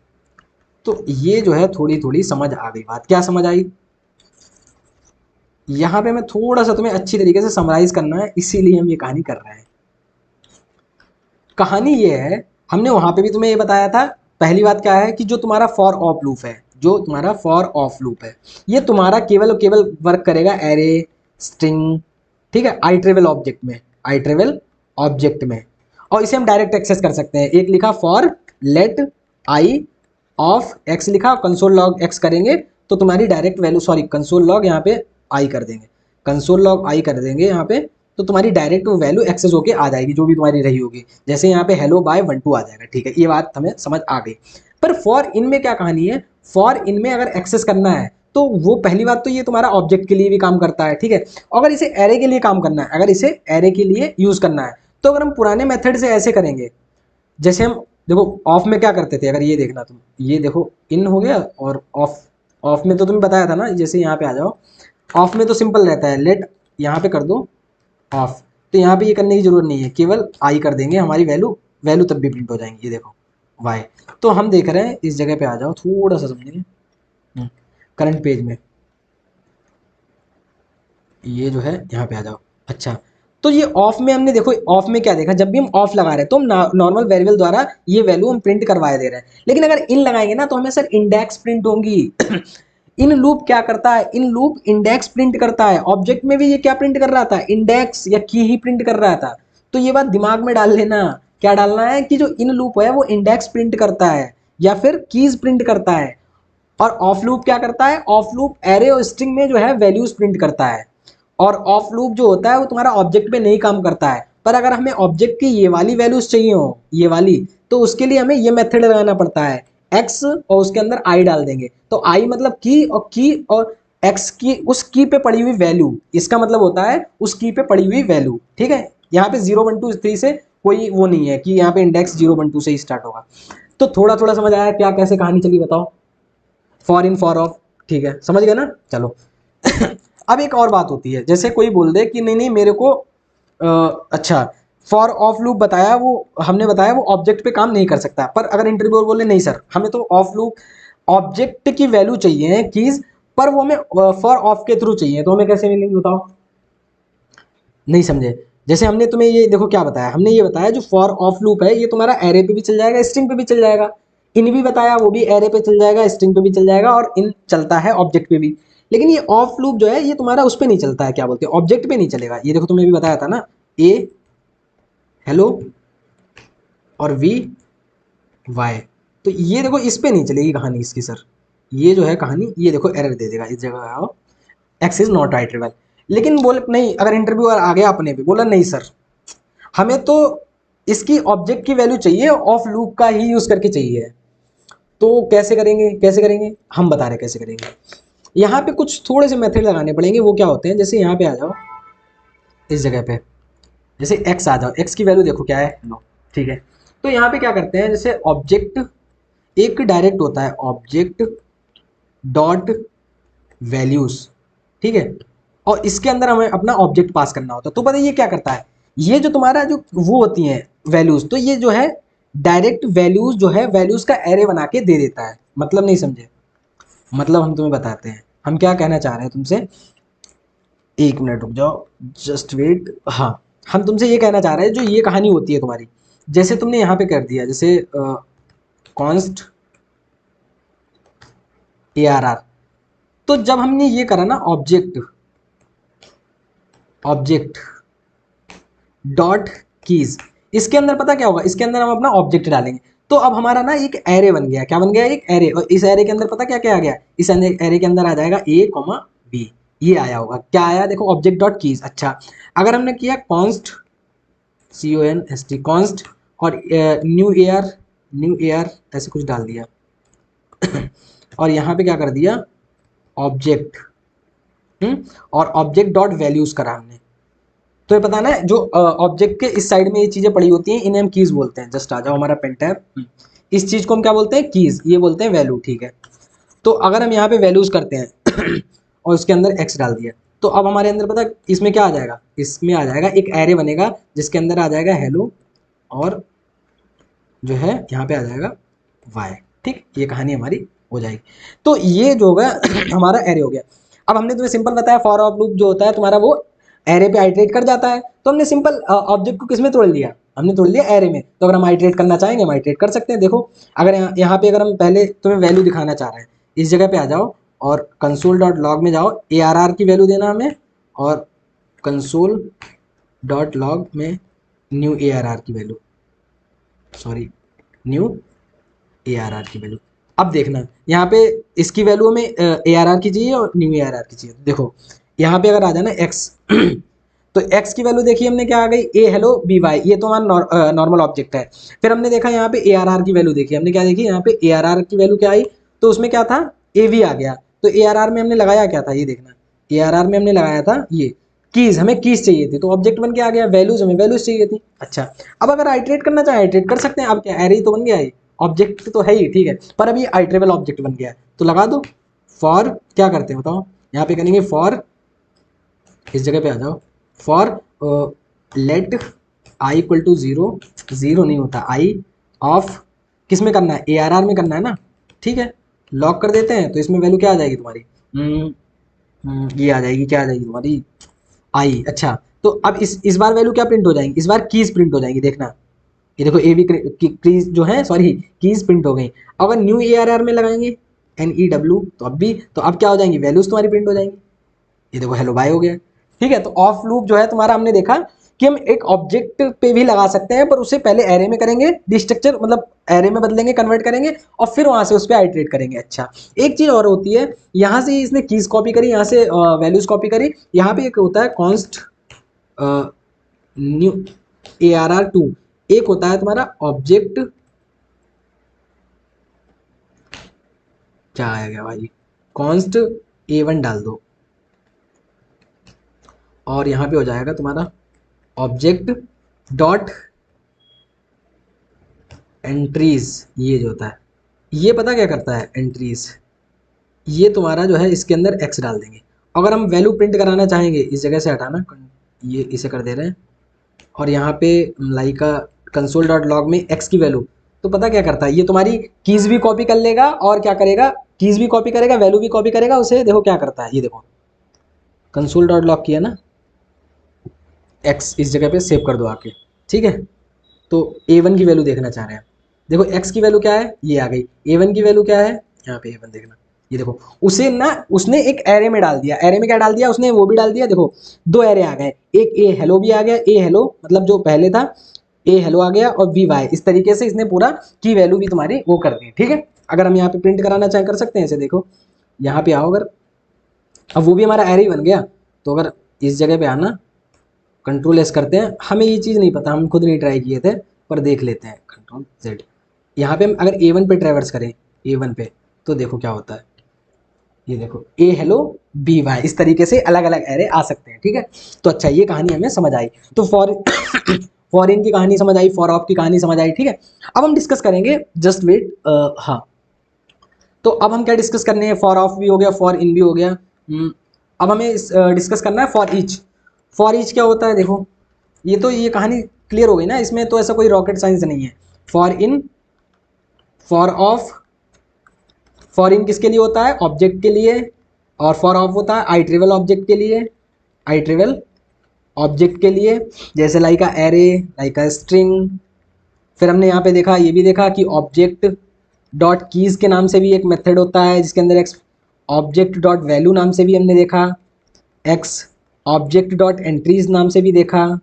तो ये जो है थोड़ी थोड़ी समझ आ गई बात, क्या समझ आई, यहाँ पे मैं थोड़ा सा तुम्हें अच्छी तरीके से समराइज करना है, इसीलिए हम ये कहानी कर रहे हैं। कहानी ये है, हमने वहां पे भी तुम्हें ये बताया था, पहली बात क्या है कि जो तुम्हारा फॉर ऑफ लूप है, जो तुम्हारा फॉर ऑफ लूप है, ये तुम्हारा केवल और केवल वर्क करेगा एरे, स्ट्रिंग, ठीक है, आई ट्रेवल ऑब्जेक्ट में, आई ट्रेवल ऑब्जेक्ट में। और इसे हम डायरेक्ट एक्सेस कर सकते हैं, एक लिखा for let I of X लिखा, कंसोल लॉग एक्स करेंगे तो तुम्हारी direct value, sorry console log यहाँ पे आई कर देंगे, कंसोल लॉग आई कर देंगे यहाँ पे, तो तुम्हारी डायरेक्ट वो वैल्यू एक्सेस होके आ जाएगी जो भी तुम्हारी रही होगी। जैसे यहाँ पे हेलो बाय 1 2 आ जाएगा, ठीक है, ये बात हमें समझ आ गई। पर फॉर इन में क्या कहानी है, फॉर इन में अगर एक्सेस करना है तो वो पहली बात तो ये तुम्हारा ऑब्जेक्ट के लिए भी काम करता है, ठीक है। अगर इसे एरे के लिए काम करना है, अगर इसे एरे के लिए यूज करना है, तो अगर हम पुराने मेथड से ऐसे करेंगे, जैसे हम देखो ऑफ में क्या करते थे, अगर ये देखना तुम, ये देखो इन हो गया और ऑफ, ऑफ में तो तुम्हें बताया था ना, जैसे यहाँ पे आ जाओ, ऑफ में तो सिंपल रहता है, लेट यहाँ पे कर दो ऑफ, तो यहाँ पे ये करने की जरूरत नहीं है, केवल आई कर देंगे, हमारी वैल्यू वैल्यू तब भी प्रिंट हो जाएंगी, ये देखो वाई। तो हम देख रहे हैं, इस जगह पे आ जाओ, थोड़ा सा समझेंगे करंट पेज में, ये जो है यहाँ पे आ जाओ। अच्छा, तो ये ऑफ में हमने देखो, ऑफ में क्या देखा, जब भी हम ऑफ लगा रहे हैं तो हम नॉर्मल वेरिएबल द्वारा ये वैल्यू हम प्रिंट करवाए दे रहे हैं, लेकिन अगर इन लगाएंगे ना तो हमें सर इंडेक्स प्रिंट होंगी। इन लूप क्या करता है, इन लूप इंडेक्स प्रिंट करता है। ऑब्जेक्ट में भी ये क्या प्रिंट कर रहा था, इंडेक्स या की ही प्रिंट कर रहा था। तो ये बात दिमाग में डाल लेना, क्या डालना है कि जो इन लूप है वो इंडेक्स प्रिंट करता है या फिर कीज प्रिंट करता है। और ऑफ लूप क्या करता है, ऑफ लूप एरे और स्ट्रिंग में जो है वैल्यूज प्रिंट करता है। और ऑफ लूप जो होता है वो तुम्हारा ऑब्जेक्ट पे नहीं काम करता है, पर अगर हमें ऑब्जेक्ट की ये वाली वैल्यूज चाहिए हो, ये वाली, तो उसके लिए हमें ये मेथड लगाना पड़ता है, एक्स और उसके अंदर आई डाल देंगे। तो आई मतलब की और एक्स की उस की पे पड़ी हुई वैल्यू, इसका मतलब होता है उस की पे पड़ी हुई वैल्यू। ठीक है, यहाँ पे 0 1 2 3 से कोई वो नहीं है कि यहाँ पे इंडेक्स 0 1 2 से ही स्टार्ट होगा। तो थोड़ा थोड़ा समझ आया क्या कैसे कहानी चली, बताओ। फॉर इन फॉर ऑफ, ठीक है, समझ गए ना, चलो। अब एक और बात होती है, जैसे कोई बोल दे कि नहीं नहीं मेरे को अच्छा फॉर ऑफ लूप बताया, वो हमने बताया वो ऑब्जेक्ट पे काम नहीं कर सकता, पर अगर इंटरव्यूअर बोले नहीं सर हमें तो ऑफ लूप ऑब्जेक्ट की वैल्यू चाहिए कीज, पर वो हमें फॉर ऑफ के थ्रू चाहिए, तो हमें कैसे मिलेंगे बताओ, नहीं समझे। जैसे हमने तुम्हें ये देखो क्या बताया, हमने ये बताया जो फॉर ऑफ लूप है ये तुम्हारा एरे पे भी चल जाएगा, स्ट्रिंग पे भी चल जाएगा। इन भी बताया वो भी एरे पे चल जाएगा, स्ट्रिंग पे भी चल जाएगा, और इन चलता है ऑब्जेक्ट पे भी। लेकिन ये ऑफ लूप जो है ये तुम्हारा उस पे नहीं चलता है, क्या बोलते हैं, ऑब्जेक्ट पे नहीं चलेगा। ये देखो तुम्हें भी बताया था ना, ए हेलो और वी वाई, तो ये देखो इस पे नहीं चलेगी कहानी इसकी सर, ये जो है कहानी ये देखो एरर दे देगा, इस जगह आओ एक्स इज नॉट राइटेबल। लेकिन बोले नहीं, अगर इंटरव्यू आ गया अपने पे बोला नहीं सर हमें तो इसकी ऑब्जेक्ट की वैल्यू चाहिए, ऑफ लूप का ही यूज करके चाहिए, तो कैसे करेंगे, कैसे करेंगे, हम बता रहे कैसे करेंगे। यहाँ पे कुछ थोड़े से मेथड लगाने पड़ेंगे, वो क्या होते हैं, जैसे यहाँ पे आ जाओ इस जगह पे, जैसे एक्स आ जाओ, एक्स की वैल्यू देखो क्या है, नो, ठीक है। तो यहाँ पे क्या करते हैं, जैसे ऑब्जेक्ट एक डायरेक्ट होता है, ऑब्जेक्ट डॉट वैल्यूज, ठीक है, और इसके अंदर हमें अपना ऑब्जेक्ट पास करना होता है। तो पता है ये क्या करता है, ये जो तुम्हारा जो वो होती हैं वैल्यूज, तो ये जो है डायरेक्ट वैल्यूज जो है वैल्यूज का एरे बना के दे देता है। मतलब नहीं समझे, मतलब हम तुम्हें बताते हैं हम क्या कहना चाह रहे हैं तुमसे, एक मिनट रुक जाओ, जस्ट वेट। हाँ, हम तुमसे ये कहना चाह रहे हैं जो ये कहानी होती है तुम्हारी, जैसे तुमने यहाँ पे कर दिया, जैसे कॉन्स्ट ए आर आर, तो जब हमने ये करा ना ऑब्जेक्ट ऑब्जेक्ट डॉट कीज, इसके अंदर पता क्या होगा, इसके अंदर हम अपना ऑब्जेक्ट डालेंगे, तो अब हमारा ना एक एरे बन गया, क्या बन गया, एक एरे। और इस एरे के अंदर पता क्या क्या आ गया, इस एरे के अंदर आ जाएगा ए कॉमा बी, ये आया होगा, क्या आया देखो ऑब्जेक्ट डॉट कीज। अच्छा, अगर हमने किया const C O N S T const और न्यू ए आर ऐसे कुछ डाल दिया और यहाँ पे क्या कर दिया ऑब्जेक्ट, और ऑब्जेक्ट डॉट वैल्यूज करा हमने। तो ये पता ना जो ऑब्जेक्ट के इस साइड में ये चीजें पड़ी होती हैं इन्हें हम कीज बोलते हैं। जस्ट आ जाओ हमारा पेन टैब, इस चीज को हम क्या बोलते हैं, कीज, ये बोलते हैं वैल्यू, ठीक है। तो अगर हम यहाँ पे वैल्यूज करते हैं और उसके अंदर एक्स डाल दिया, तो अब हमारे अंदर पता इसमें क्या आ जाएगा, इसमें आ जाएगा एक एरे बनेगा जिसके अंदर आ जाएगा हेलो और जो है यहाँ पे आ जाएगा वाई, ठीक, ये कहानी हमारी हो जाएगी। तो ये जो होगा हमारा एरे हो गया। अब हमने तुम्हें सिंपल बताया फॉर ऑफ लूप जो होता है तुम्हारा वो एरे पे आइटरेट कर जाता है, तो हमने सिंपल ऑब्जेक्ट को किस में तोड़ लिया, हमने तोड़ लिया एरे में। तो अगर हम आइटरेट करना चाहेंगे हम आइटरेट कर सकते हैं। देखो अगर यहाँ पे अगर हम पहले तुम्हें वैल्यू दिखाना चाह रहे हैं, इस जगह पे आ जाओ और कंसोल डॉट लॉग में जाओ, ए आर आर की वैल्यू देना हमें, और कंसोल डॉट लॉग में न्यू ए आर आर की value, sorry new A R R की वैल्यू। अब देखना यहाँ पे इसकी वैल्यू में ए आर आर की चाहिए और न्यू ए आर आर की चाहिए। देखो यहाँ पे अगर आ जाए ना एक्स तो एक्स की वैल्यू देखिए हमने क्या आ गई, ए हेलो बी वाई, ये तो हमारा नॉर्मल ऑब्जेक्ट है। फिर हमने देखा यहाँ पे ए आर आर की वैल्यू देखी, हमने क्या देखी यहाँ पे ए आर आर की वैल्यू क्या आई, तो उसमें क्या था ए वी आ गया। तो ए आर आर में हमने लगाया क्या था, ये देखना, ए आर आर में हमने लगाया था ये कीज, हमें कीज चाहिए थी, तो ऑब्जेक्ट बन के आ गया, वैल्यूज हमें वैल्यूज चाहिए थी। अच्छा, अब अगर आइटरेट करना चाहे आइटरेट कर सकते हैं, अब क्या एरे ही तो बन गया, ऑब्जेक्ट तो है ही, ठीक है, पर अभी आइटरेबल ऑब्जेक्ट बन गया है, तो लगा दो फॉर, क्या करते हैं बताओ, यहाँ पे करेंगे फॉर, इस जगह पे आ जाओ, for let I equal to zero, zero नहीं होता आई ऑफ, किस में करना है, ए आर आर में करना है ना, ठीक है, लॉक कर देते हैं। तो इसमें वैल्यू क्या आ जाएगी तुम्हारी, ये आ जाएगी, क्या आ जाएगी तुम्हारी आई। अच्छा, तो अब इस बार वैल्यू क्या प्रिंट हो जाएंगी, इस बार कीज प्रिंट हो जाएंगी, देखना ये देखो ए बी कीज जो है, सॉरी कीज प्रिंट हो गई। अगर न्यू ए आर आर में लगाएंगे NEW, तो अब क्या हो जाएंगी, वैल्यूज तुम्हारी प्रिंट हो जाएंगी। ये देखो हेलो बाय हो गया। ठीक है, तो ऑफ लूप जो है तुम्हारा हमने देखा कि हम एक ऑब्जेक्ट पे भी लगा सकते हैं, पर उसे पहले एरे में करेंगे, डिस्ट्रक्चर मतलब एरे में बदलेंगे, कन्वर्ट करेंगे और फिर वहां से उस पर आइटरेट करेंगे। अच्छा, एक चीज और होती है, यहाँ से इसने कीज कॉपी करी, यहाँ से वैल्यूज कॉपी करी, यहाँ पे एक होता है कॉन्स्ट न्यू ARR2, एक होता है तुम्हारा ऑब्जेक्ट, क्या आएगा भाई, कॉन्स्ट A1 डाल दो और यहाँ पे हो जाएगा तुम्हारा ऑब्जेक्ट डॉट एंट्रीज। ये जो होता है, ये पता क्या करता है, एंट्रीज, ये तुम्हारा जो है इसके अंदर एक्स डाल देंगे। अगर हम वैल्यू प्रिंट कराना चाहेंगे, इस जगह से हटाना, ये इसे कर दे रहे हैं और यहाँ पे लाइका कंसोल डॉट लॉग में एक्स की वैल्यू, तो पता क्या करता है, ये तुम्हारी कीज भी कॉपी कर लेगा और क्या करेगा, कीज भी कॉपी करेगा, वैल्यू भी कॉपी करेगा, उसे देखो क्या करता है, ये देखो कंसोल डॉट लॉग किया ना, एक्स इस जगह पे सेव कर दो आके। ठीक है, तो A1 की वैल्यू देखना चाह रहे हैं, देखो x की वैल्यू क्या है, ये आ गई, A1 की वैल्यू क्या है, यहाँ पे A1 देखना, ये देखो उसे ना उसने एक एरे में डाल दिया, एरे में क्या डाल दिया उसने, वो भी डाल दिया, देखो दो एरे आ गए, एक ए हेलो भी आ गया, ए हेलो मतलब जो पहले था ए हेलो आ गया और बी वाई, इस तरीके से इसने पूरा की वैल्यू भी तुम्हारी वो कर दी। ठीक है, अगर हम यहाँ पे प्रिंट कराना चाहें कर सकते हैं इसे, देखो यहाँ पे आओ, अगर अब वो भी हमारा एरे ही बन गया, तो अगर इस जगह पे आना, कंट्रोल एस करते हैं, हमें ये चीज़ नहीं पता, हम खुद नहीं ट्राई किए थे, पर देख लेते हैं, कंट्रोल जेड, यहाँ पे हम अगर A1 पे ट्रेवर्स करें, A1 पे, तो देखो क्या होता है, ये देखो ए हेलो बी वाई, इस तरीके से अलग अलग एरे आ सकते हैं। ठीक है, तो अच्छा ये कहानी हमें समझ आई, तो फॉर इन की कहानी समझ आई, फॉर ऑफ की कहानी समझ आई। ठीक है, अब हम डिस्कस करेंगे, जस्ट वेट, हाँ, तो अब हम क्या डिस्कस करने हैं, फॉर ऑफ भी हो गया, फॉर इन भी हो गया, अब हमें डिस्कस करना है फॉर ईच। फॉर ईच क्या होता है, देखो ये कहानी क्लियर हो गई ना, इसमें तो ऐसा कोई रॉकेट साइंस नहीं है। For in, for of, for in किसके लिए होता है, ऑब्जेक्ट के लिए, और फॉर ऑफ होता है आई ट्रिवल ऑब्जेक्ट के लिए, आई ट्रिवल ऑब्जेक्ट के लिए, जैसे like a array, like a string. फिर हमने यहाँ पे देखा, ये भी देखा कि ऑब्जेक्ट डॉट कीज के नाम से भी एक मेथड होता है जिसके अंदर एक्स, ऑब्जेक्ट डॉट वैल्यू नाम से भी हमने देखा एक्स, ऑब्जेक्ट डॉट एंट्रीज नाम से भी देखा,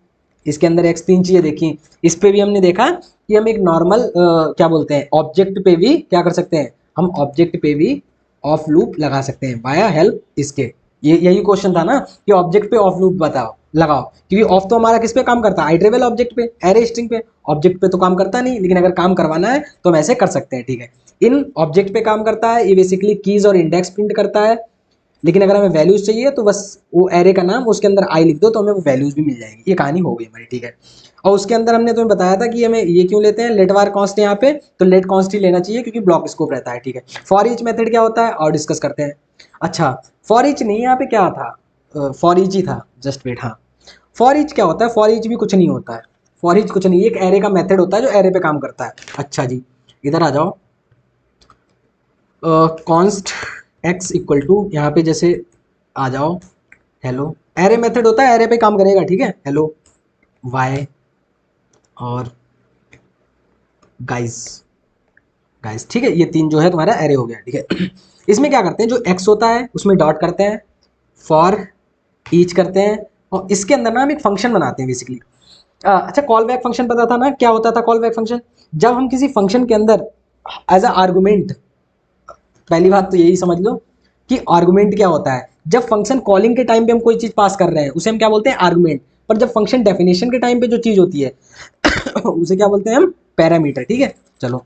इसके अंदर एक्स, तीन चीज़ें देखी। इस पे भी हमने देखा कि हम एक नॉर्मल क्या बोलते हैं, ऑब्जेक्ट पे भी क्या कर सकते हैं, हम ऑब्जेक्ट पे भी ऑफ लूप लगा सकते हैं बाया हेल्प इसके। ये यही क्वेश्चन था ना कि ऑब्जेक्ट पे ऑफ लूप बताओ, लगाओ, क्योंकि ऑफ तो हमारा किस पे काम करता है, आइट्रेबल ऑब्जेक्ट पे, एरे स्ट्रिंग पे, ऑब्जेक्ट पे तो काम करता नहीं, लेकिन अगर काम करवाना है तो हम ऐसे कर सकते हैं। ठीक है, इन ऑब्जेक्ट पे काम करता है, ये बेसिकली कीज और इंडेक्स प्रिंट करता है, लेकिन अगर हमें वैल्यूज चाहिए तो बस वो एरे का नाम, उसके अंदर आई लिख दो तो हमें वो वैल्यूज भी मिल जाएंगी। ये कहानी हो गई हमारी। ठीक है, और उसके अंदर हमने तुम्हें बताया था कि हमें ये क्यों लेते हैं, लेट वार कॉन्स्ट यहाँ पे, तो लेट कॉन्स्ट ही लेना चाहिए क्योंकि ब्लॉक स्कोप रहता है। ठीक है, फॉर ईच मेथड क्या होता है और डिस्कस करते हैं। अच्छा, फॉर ईच नहीं, यहाँ पे क्या था, फॉर ईच ही था, जस्ट वेट। हाँ, फॉर ईच क्या होता है, फॉर ईच भी कुछ नहीं होता है, फॉर ईच कुछ नहीं, एक एरे का मेथड होता है जो एरे पे काम करता है। अच्छा जी, इधर आ जाओ, कॉन्स्ट एक्स इक्वल टू, यहाँ पे जैसे आ जाओ, हेलो, एरे मेथड होता है, एरे पे काम करेगा। ठीक है, हेलो वाई और गाइस, गाइस, ठीक है, ये तीन जो है तुम्हारा एरे हो गया। ठीक है, इसमें क्या करते हैं, जो एक्स होता है उसमें डॉट करते हैं, फॉर ईच करते हैं, और इसके अंदर ना हम एक फंक्शन बनाते हैं बेसिकली। अच्छा, कॉल बैक फंक्शन पता था ना, क्या होता था कॉल बैक फंक्शन, जब हम किसी फंक्शन के अंदर एज अ आर्गुमेंट, पहली बात तो यही समझ लो कि आर्गुमेंट क्या होता है, जब फंक्शन कॉलिंग के टाइम पे हम कोई चीज पास कर रहे हैं उसे हम क्या बोलते हैं, आर्गुमेंट, पर जब फंक्शन डेफिनेशन के टाइम पे जो चीज होती है उसे क्या बोलते हैं हम, पैरामीटर। ठीक है, चलो,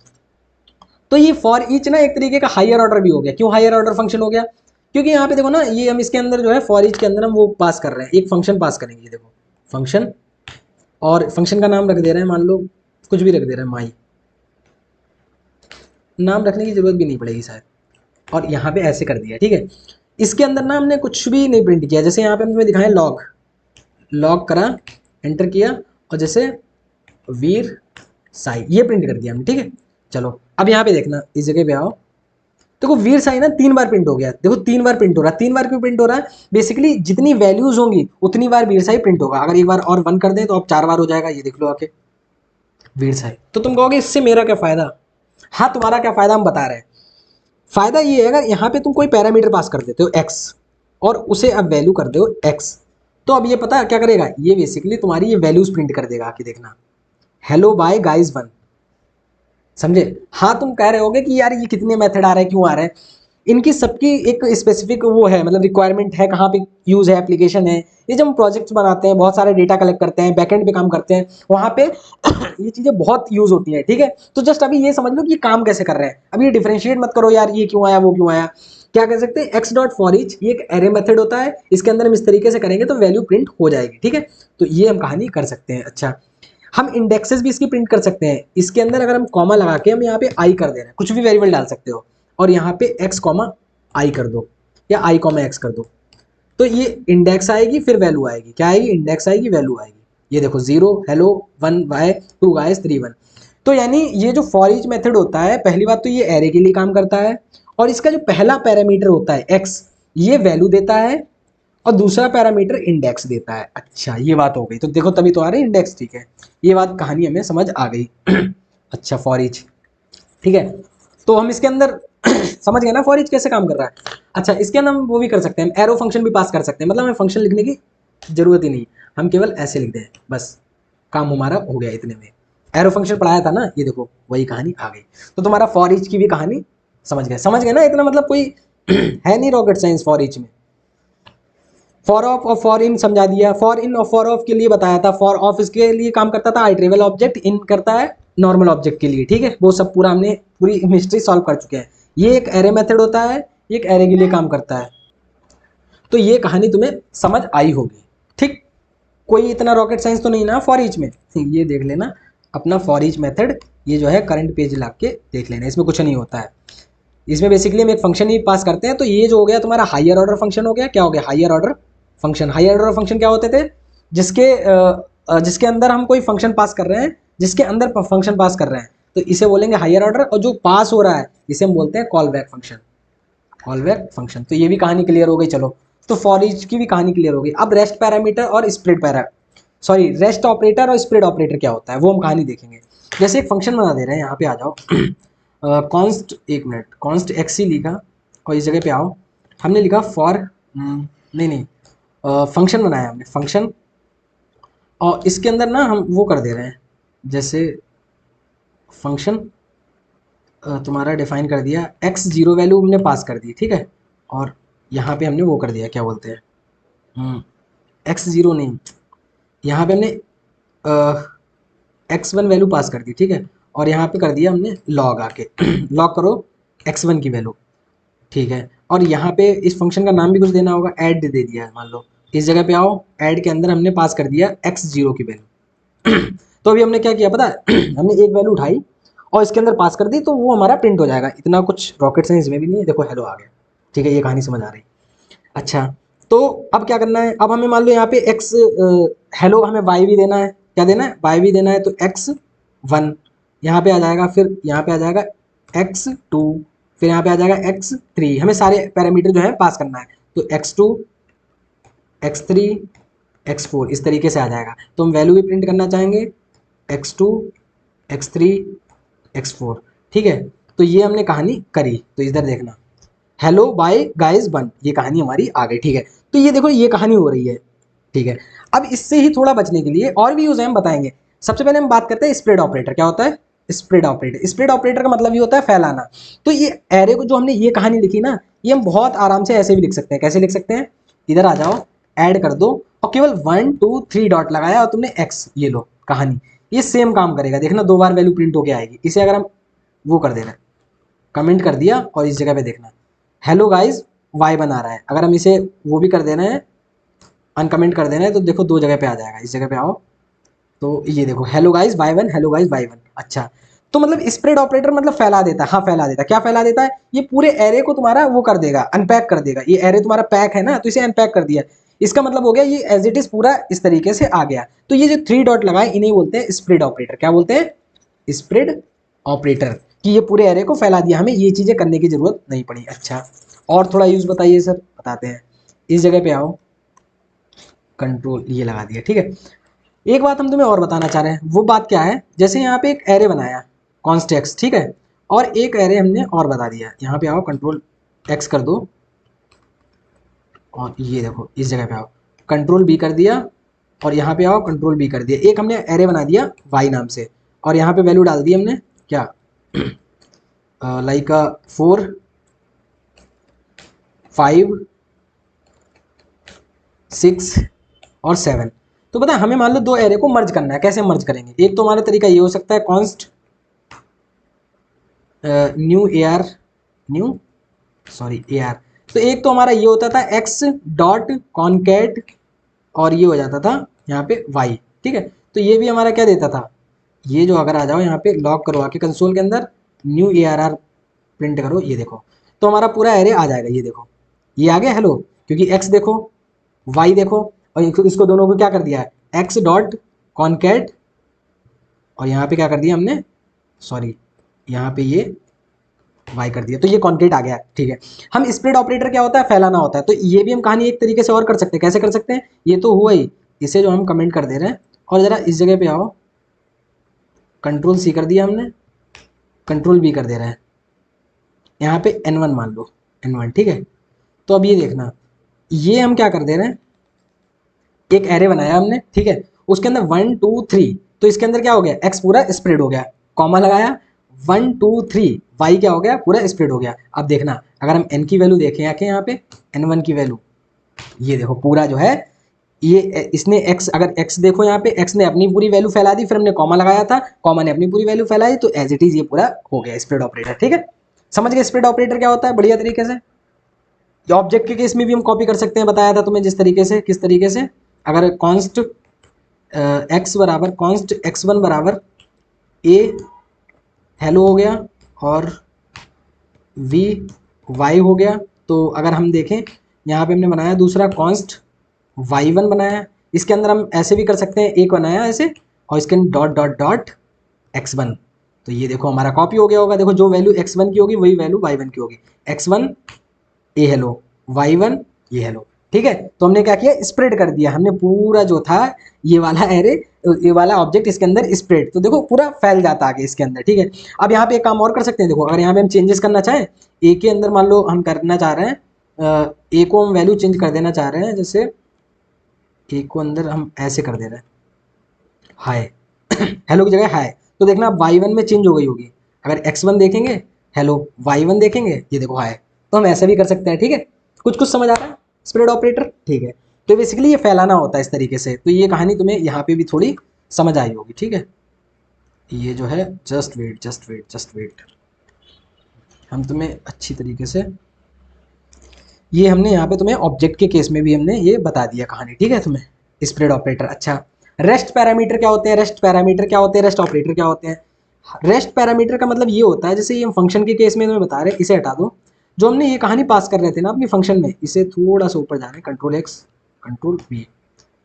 तो ये फॉर ईच ना एक तरीके का हायर ऑर्डर भी हो गया। क्यों हायर ऑर्डर फंक्शन हो गया, क्योंकि यहाँ पे देखो ना, ये हम इसके अंदर जो है फॉर ईच के अंदर हम वो पास कर रहे हैं, एक फंक्शन पास करेंगे, देखो फंक्शन, और फंक्शन का नाम रख दे रहे हैं, मान लो कुछ भी रख दे रहे हैं, माई, नाम रखने की जरूरत भी नहीं पड़ेगी शायद, और यहाँ पे ऐसे कर दिया। ठीक है, इसके अंदर ना हमने कुछ भी नहीं प्रिंट किया, जैसे यहाँ पे हमने दिखाया लॉग, लॉग करा, एंटर किया, और जैसे वीर साई, ये प्रिंट कर दिया हमने। ठीक है, चलो अब यहाँ पे देखना, इस जगह पे आओ, देखो वीर साई ना 3 बार प्रिंट हो गया, देखो 3 बार प्रिंट हो रहा है, 3 बार क्यों प्रिंट हो रहा है, बेसिकली जितनी वैल्यूज होंगी उतनी बार वीर साई प्रिंट होगा, अगर एक बार और 1 कर दें तो अब 4 बार हो जाएगा, ये देख लो आके वीर साई। तो तुम कहोगे इससे मेरा क्या फायदा, हाँ तुम्हारा क्या फायदा हम बता रहे हैं। फायदा ये है अगर यहाँ पे तुम कोई पैरामीटर पास कर देते हो x और उसे अब वैल्यू कर दो x, तो अब ये पता है क्या करेगा, ये बेसिकली तुम्हारी ये वैल्यूज प्रिंट कर देगा। आके देखना, हेलो बाय गाइस 1, समझे। हाँ तुम कह रहे होगे कि यार ये कितने मेथड आ रहे हैं, क्यों आ रहे हैं, इनकी सबकी एक स्पेसिफिक वो है, मतलब रिक्वायरमेंट है, कहाँ पे यूज है, एप्लीकेशन है। ये जब हम प्रोजेक्ट्स बनाते हैं, बहुत सारे डेटा कलेक्ट करते हैं, बैकएंड पे काम करते हैं, वहाँ पे ये चीजें बहुत यूज होती हैं, ठीक है। तो जस्ट अभी ये समझ लो कि ये काम कैसे कर रहे हैं। अभी ये डिफरेंशिएट मत करो यार, ये क्यों आया वो क्यों आया। क्या कर सकते हैं, एक्स डॉट फॉर ईच, ये एक एरे मेथड होता है, इसके अंदर हम इस तरीके से करेंगे तो वैल्यू प्रिंट हो जाएगी, ठीक है। तो ये हम कहानी कर सकते हैं। अच्छा, हम इंडेक्सेस भी इसकी प्रिंट कर सकते हैं। इसके अंदर अगर हम कॉमा लगा के हम यहाँ पे आई कर दे रहे हैं, कुछ भी वेरिएबल डाल सकते हो, और यहाँ पे एक्स कॉमा आई कर दो या आई कॉमा एक्स कर दो, तो ये इंडेक्स आएगी फिर वैल्यू आएगी। क्या आएगी, इंडेक्स आएगी वैल्यू आएगी। ये देखो 0 हेलो 1 वाई 2 गाइस 3 1। तो यानी ये जो फॉर ईच मेथड होता है, पहली बात तो ये एरे के लिए काम करता है, और इसका जो पहला पैरामीटर होता है एक्स, ये वैल्यू देता है, और दूसरा पैरामीटर इंडेक्स देता है। अच्छा ये बात हो गई, तो देखो तभी तो आ रही है इंडेक्स, ठीक है। ये बात कहानी हमें समझ आ गई। अच्छा फॉर ईच, ठीक है। तो हम इसके अंदर समझ गए ना फॉर ईच कैसे काम कर रहा है। अच्छा इसके अंदर हम वो भी कर सकते हैं, एरो फंक्शन भी पास कर सकते हैं, मतलब हमें फंक्शन लिखने की जरूरत ही नहीं, हम केवल ऐसे लिख दें बस, काम हमारा हो गया इतने में। एरो फंक्शन पढ़ाया था ना, ये देखो वही कहानी आ गई। तो तुम्हारा फॉर ईच की भी कहानी समझ गए ना, इतना मतलब कोई है नहीं रॉकेट साइंस फॉर ईच में। फॉर ऑफ और फॉर इन समझा दिया, फॉर इन और फॉर ऑफ के लिए बताया था। फॉर ऑफ इसके लिए काम करता था आइटरेबल ऑब्जेक्ट, इन करता है नॉर्मल ऑब्जेक्ट के लिए, ठीक है। वो सब पूरा हमने पूरी मिस्ट्री सॉल्व कर चुके हैं। ये एक एरे मेथड होता है, ये एक एरे के लिए काम करता है। तो ये कहानी तुम्हें समझ आई होगी, ठीक। कोई इतना रॉकेट साइंस तो नहीं ना फॉर ईच में। ये देख लेना अपना फॉर ईच मेथड, ये जो है करंट पेज ला के देख लेना, इसमें कुछ नहीं होता है। इसमें बेसिकली हम एक फंक्शन ही पास करते हैं। तो ये जो हो गया तुम्हारा हायर ऑर्डर फंक्शन हो गया। क्या हो गया, higher order function. Higher order function क्या होते थे, जिसके अंदर हम कोई फंक्शन पास कर रहे हैं, जिसके अंदर फंक्शन पास कर रहे हैं, तो इसे बोलेंगे हायर ऑर्डर, और जो पास हो रहा है इसे हम बोलते हैं call back function. Call back function, तो ये भी कहानी क्लियर हो गई। चलो, तो फॉर ईच की भी कहानी क्लियर हो गई। अब रेस्ट पैरामीटर और स्प्लिट रेस्ट ऑपरेटर और स्प्लिट ऑपरेटर क्या होता है वो हम कहानी देखेंगे। जैसे एक फंक्शन बना दे रहे हैं, यहाँ पे आ जाओ। कॉन्स्ट, एक मिनट, कॉन्स्ट एक्स ही लिखा, और इस जगह पे आओ, हमने लिखा फॉर, नहीं फंक्शन बनाया हमने फंक्शन, और इसके अंदर ना हम वो कर दे रहे हैं, जैसे फंक्शन तुम्हारा डिफाइन कर दिया, एक्स जीरो वैल्यू हमने पास कर दी, ठीक है। और यहाँ पे हमने वो कर दिया, क्या बोलते हैं, एक्स जीरो नहीं, यहाँ पे हमने एक्स वन वैल्यू पास कर दी, ठीक है। और यहाँ पे कर दिया हमने लॉग, आके लॉग करो एक्स वन की वैल्यू, ठीक है। और यहाँ पे इस फंक्शन का नाम भी कुछ देना होगा, ऐड दे दिया है मान लो। इस जगह पे आओ, ऐड के अंदर हमने पास कर दिया एक्स जीरो की वैल्यू। तो अभी हमने क्या किया पता है, हमने एक वैल्यू उठाई और इसके अंदर पास कर दी, तो वो हमारा प्रिंट हो जाएगा। इतना कुछ रॉकेट साइंस में भी नहीं है। देखो हेलो आ गया, ठीक है, ये कहानी समझ आ रही। अच्छा, तो अब क्या करना है, अब हमें मान लो यहाँ पे एक्स हेलो, हमें वाई भी देना है। क्या देना है, वाई भी देना है। तो एक्स वन यहाँ पे आ जाएगा, फिर यहाँ पे आ जाएगा एक्स टू, फिर यहाँ पे आ जाएगा एक्स थ्री। हमें सारे पैरामीटर जो है पास करना है। तो X two, X three, X four, इस तरीके से आ जाएगा। तो हम वैल्यू भी प्रिंट करना चाहेंगे, X two, X three, X four, ठीक है। तो ये हमने कहानी करी। तो इधर देखना, हेलो बाय गाइस वन, ये कहानी हमारी आ गई, ठीक है। तो ये देखो ये कहानी हो रही है, ठीक है। अब इससे ही थोड़ा बचने के लिए और भी यूज है, हम बताएंगे। सबसे पहले हम बात करते हैं स्प्रेड ऑपरेटर। क्या होता है स्प्रेड ऑपरेटर, स्प्रेड ऑपरेटर का मतलब ये होता है फैलाना। तो ये एरे को जो हमने ये कहानी लिखी ना, ये हम बहुत आराम से ऐसे भी लिख सकते हैं। कैसे लिख सकते हैं, इधर आ जाओ, ऐड कर दो, और केवल 1 2 3 डॉट लगाया और तुमने एक्स, ये लो कहानी। ये सेम काम करेगा, देखना 2 बार वैल्यू प्रिंट होके आएगी। इसे अगर हम वो कर दे रहे हैं, कमेंट कर दिया, और इस जगह पे देखना हेलो गाइस वाई बना रहा है। अगर हम इसे वो भी कर देना है, अनकमेंट कर देना है, तो देखो 2 जगह पे आ जाएगा। इस जगह पे आओ, तो ये देखो hello guys Y one, hello guys Y one. अच्छा, तो मतलब स्प्रेड ऑपरेटर मतलब फैला देता है। हाँ फैला देता है। क्या फैला देता है, ये पूरे एरे को तुम्हारा वो कर देगा, अनपैक कर देगा। ये एरे तुम्हारा पैक है ना, तो इसे अनपैक कर दिया। इसका मतलब हो गया ये एज इट इज पूरा इस तरीके से आ गया। तो ये जो 3 डॉट लगाए, इन्हें बोलते हैं स्प्रेड ऑपरेटर। क्या बोलते हैं, स्प्रेड ऑपरेटर। कि ये पूरे एरे को फैला दिया, हमें ये चीजें करने की जरूरत नहीं पड़ी। अच्छा, और थोड़ा यूज बताइए सर, बताते हैं। इस जगह पे आओ, कंट्रोल ये लगा दिया, ठीक है। एक बात हम तुम्हें और बताना चाह रहे हैं। वो बात क्या है, जैसे यहाँ पे एक एरे बनाया कॉन्स्ट एक्स, ठीक है, और एक एरे हमने और बता दिया, यहाँ पे आओ कंट्रोल एक्स कर दो और ये देखो इस जगह पे आओ कंट्रोल बी कर दिया और यहाँ पे आओ कंट्रोल बी कर दिया। एक हमने एरे बना दिया वाई नाम से और यहाँ पे वैल्यू डाल दी हमने क्या लाइक 4 5 6 और 7। तो पता है हमें मान लो दो एरे को मर्ज करना है, कैसे मर्ज करेंगे? एक तो हमारा तरीका ये हो सकता है कॉन्स्ट न्यू ए आर। तो एक तो हमारा ये होता था एक्स डॉट कॉन्केट और ये हो जाता था यहाँ पे वाई, ठीक है। तो ये भी हमारा क्या देता था, ये जो अगर आ जाओ यहाँ पे लॉग करवा के कंसोल के अंदर new A R R print करो, ये देखो तो हमारा पूरा एरे आ जाएगा। ये देखो ये आ गया हेलो, क्योंकि एक्स देखो वाई देखो और इसको दोनों को क्या कर दिया है एक्स डॉट कॉन्केट और यहाँ पे क्या कर दिया हमने, सॉरी यहाँ पे ये वाई कर दिया, तो ये कॉन्केट आ गया, ठीक है। हम स्प्रेड ऑपरेटर क्या होता है, फैलाना होता है। तो ये भी हम कहानी एक तरीके से और कर सकते हैं। कैसे कर सकते हैं, ये तो हुआ ही, इसे जो हम कमेंट कर दे रहे हैं और जरा इस जगह पे आओ कंट्रोल सी कर दिया हमने, कंट्रोल बी कर दे रहे हैं, यहाँ पे N1 मान लो N1, ठीक है। तो अब ये देखना, ये हम क्या कर दे रहे हैं, एक एरे बनाया हमने, ठीक है, उसके अंदर 1 2 3, तो इसके अंदर क्या हो गया एक्स पूरा स्प्रेड हो गया, कॉमा लगाया 1 2 3 वाई क्या हो गया पूरा स्प्रेड हो गया। अब देखना अगर हम एन की वैल्यू देखें आके यहाँ पे N1 की वैल्यू, ये देखो पूरा जो है ये इसने x, अगर x देखो यहाँ पे x ने अपनी पूरी वैल्यू फैला दी, फिर हमने कॉमा लगाया था, कॉमा ने अपनी पूरी वैल्यू फैलाई, तो एज इट इज ये पूरा हो गया स्प्रेड ऑपरेटर, ठीक है। समझ गए स्प्रेड ऑपरेटर क्या होता है बढ़िया तरीके से। ऑब्जेक्ट के केस में भी हम कॉपी कर सकते हैं, बताया था तुम्हें जिस तरीके से, किस तरीके से, अगर कॉन्स्ट एक्स बराबर कॉन्स्ट x1 बराबर ए हेलो हो गया और वी वाई हो गया। तो अगर हम देखें यहाँ पे हमने बनाया दूसरा कॉन्स्ट y1 बनाया, इसके अंदर हम ऐसे भी कर सकते हैं, एक बनाया ऐसे और इसके अंदर डॉट डॉट डॉट x1, तो ये देखो हमारा कॉपी हो गया होगा। देखो जो वैल्यू x1 की होगी वही वैल्यू y1 की होगी, x1 ए हेलो y1 ये हेलो, ठीक है। तो हमने क्या किया स्प्रेड कर दिया, हमने पूरा जो था ये वाला एरे, ये वाला ऑब्जेक्ट इसके अंदर स्प्रेड, तो देखो पूरा फैल जाता आगे इसके अंदर, ठीक है। अब यहाँ पे एक काम और कर सकते हैं, देखो अगर यहाँ पे हम चेंजेस करना चाहें ए के अंदर, मान लो हम करना चाह रहे हैं ए को हम वैल्यू चेंज कर देना चाह रहे हैं, जैसे ए को अंदर हम ऐसे कर दे रहे हैं हाय हेलो की जगह हाय, तो देखना y1 में चेंज हो गई होगी। अगर x1 देखेंगे हेलो, y1 देखेंगे ये देखो हाय, तो हम ऐसा भी कर सकते हैं, ठीक है। कुछ कुछ समझ आ रहा है स्प्रेड ऑपरेटर, ठीक है। तो बेसिकली ये फैलाना होता है इस तरीके से, तो ये कहानी तुम्हें यहाँ पे भी थोड़ी समझ आई होगी, ठीक है। ये जो है just wait just wait just wait, हम तुम्हें अच्छी तरीके से ये हमने यहाँ पे तुम्हें ऑब्जेक्ट के केस में भी हमने ये बता दिया कहानी, ठीक है तुम्हें स्प्रेड ऑपरेटर। अच्छा रेस्ट पैरामीटर क्या होते हैं, रेस्ट पैरामीटर क्या होते हैं, रेस्ट ऑपरेटर क्या होते हैं। रेस्ट पैरामीटर का मतलब ये होता है, जैसे ये हम फंक्शन के केस में तुम्हें बता रहे हैं, इसे हटा दो, जो हमने ये कहानी पास कर रहे थे ना अपनी फंक्शन में, इसे थोड़ा सा ऊपर जा रहे हैं कंट्रोल एक्स कंट्रोल वी,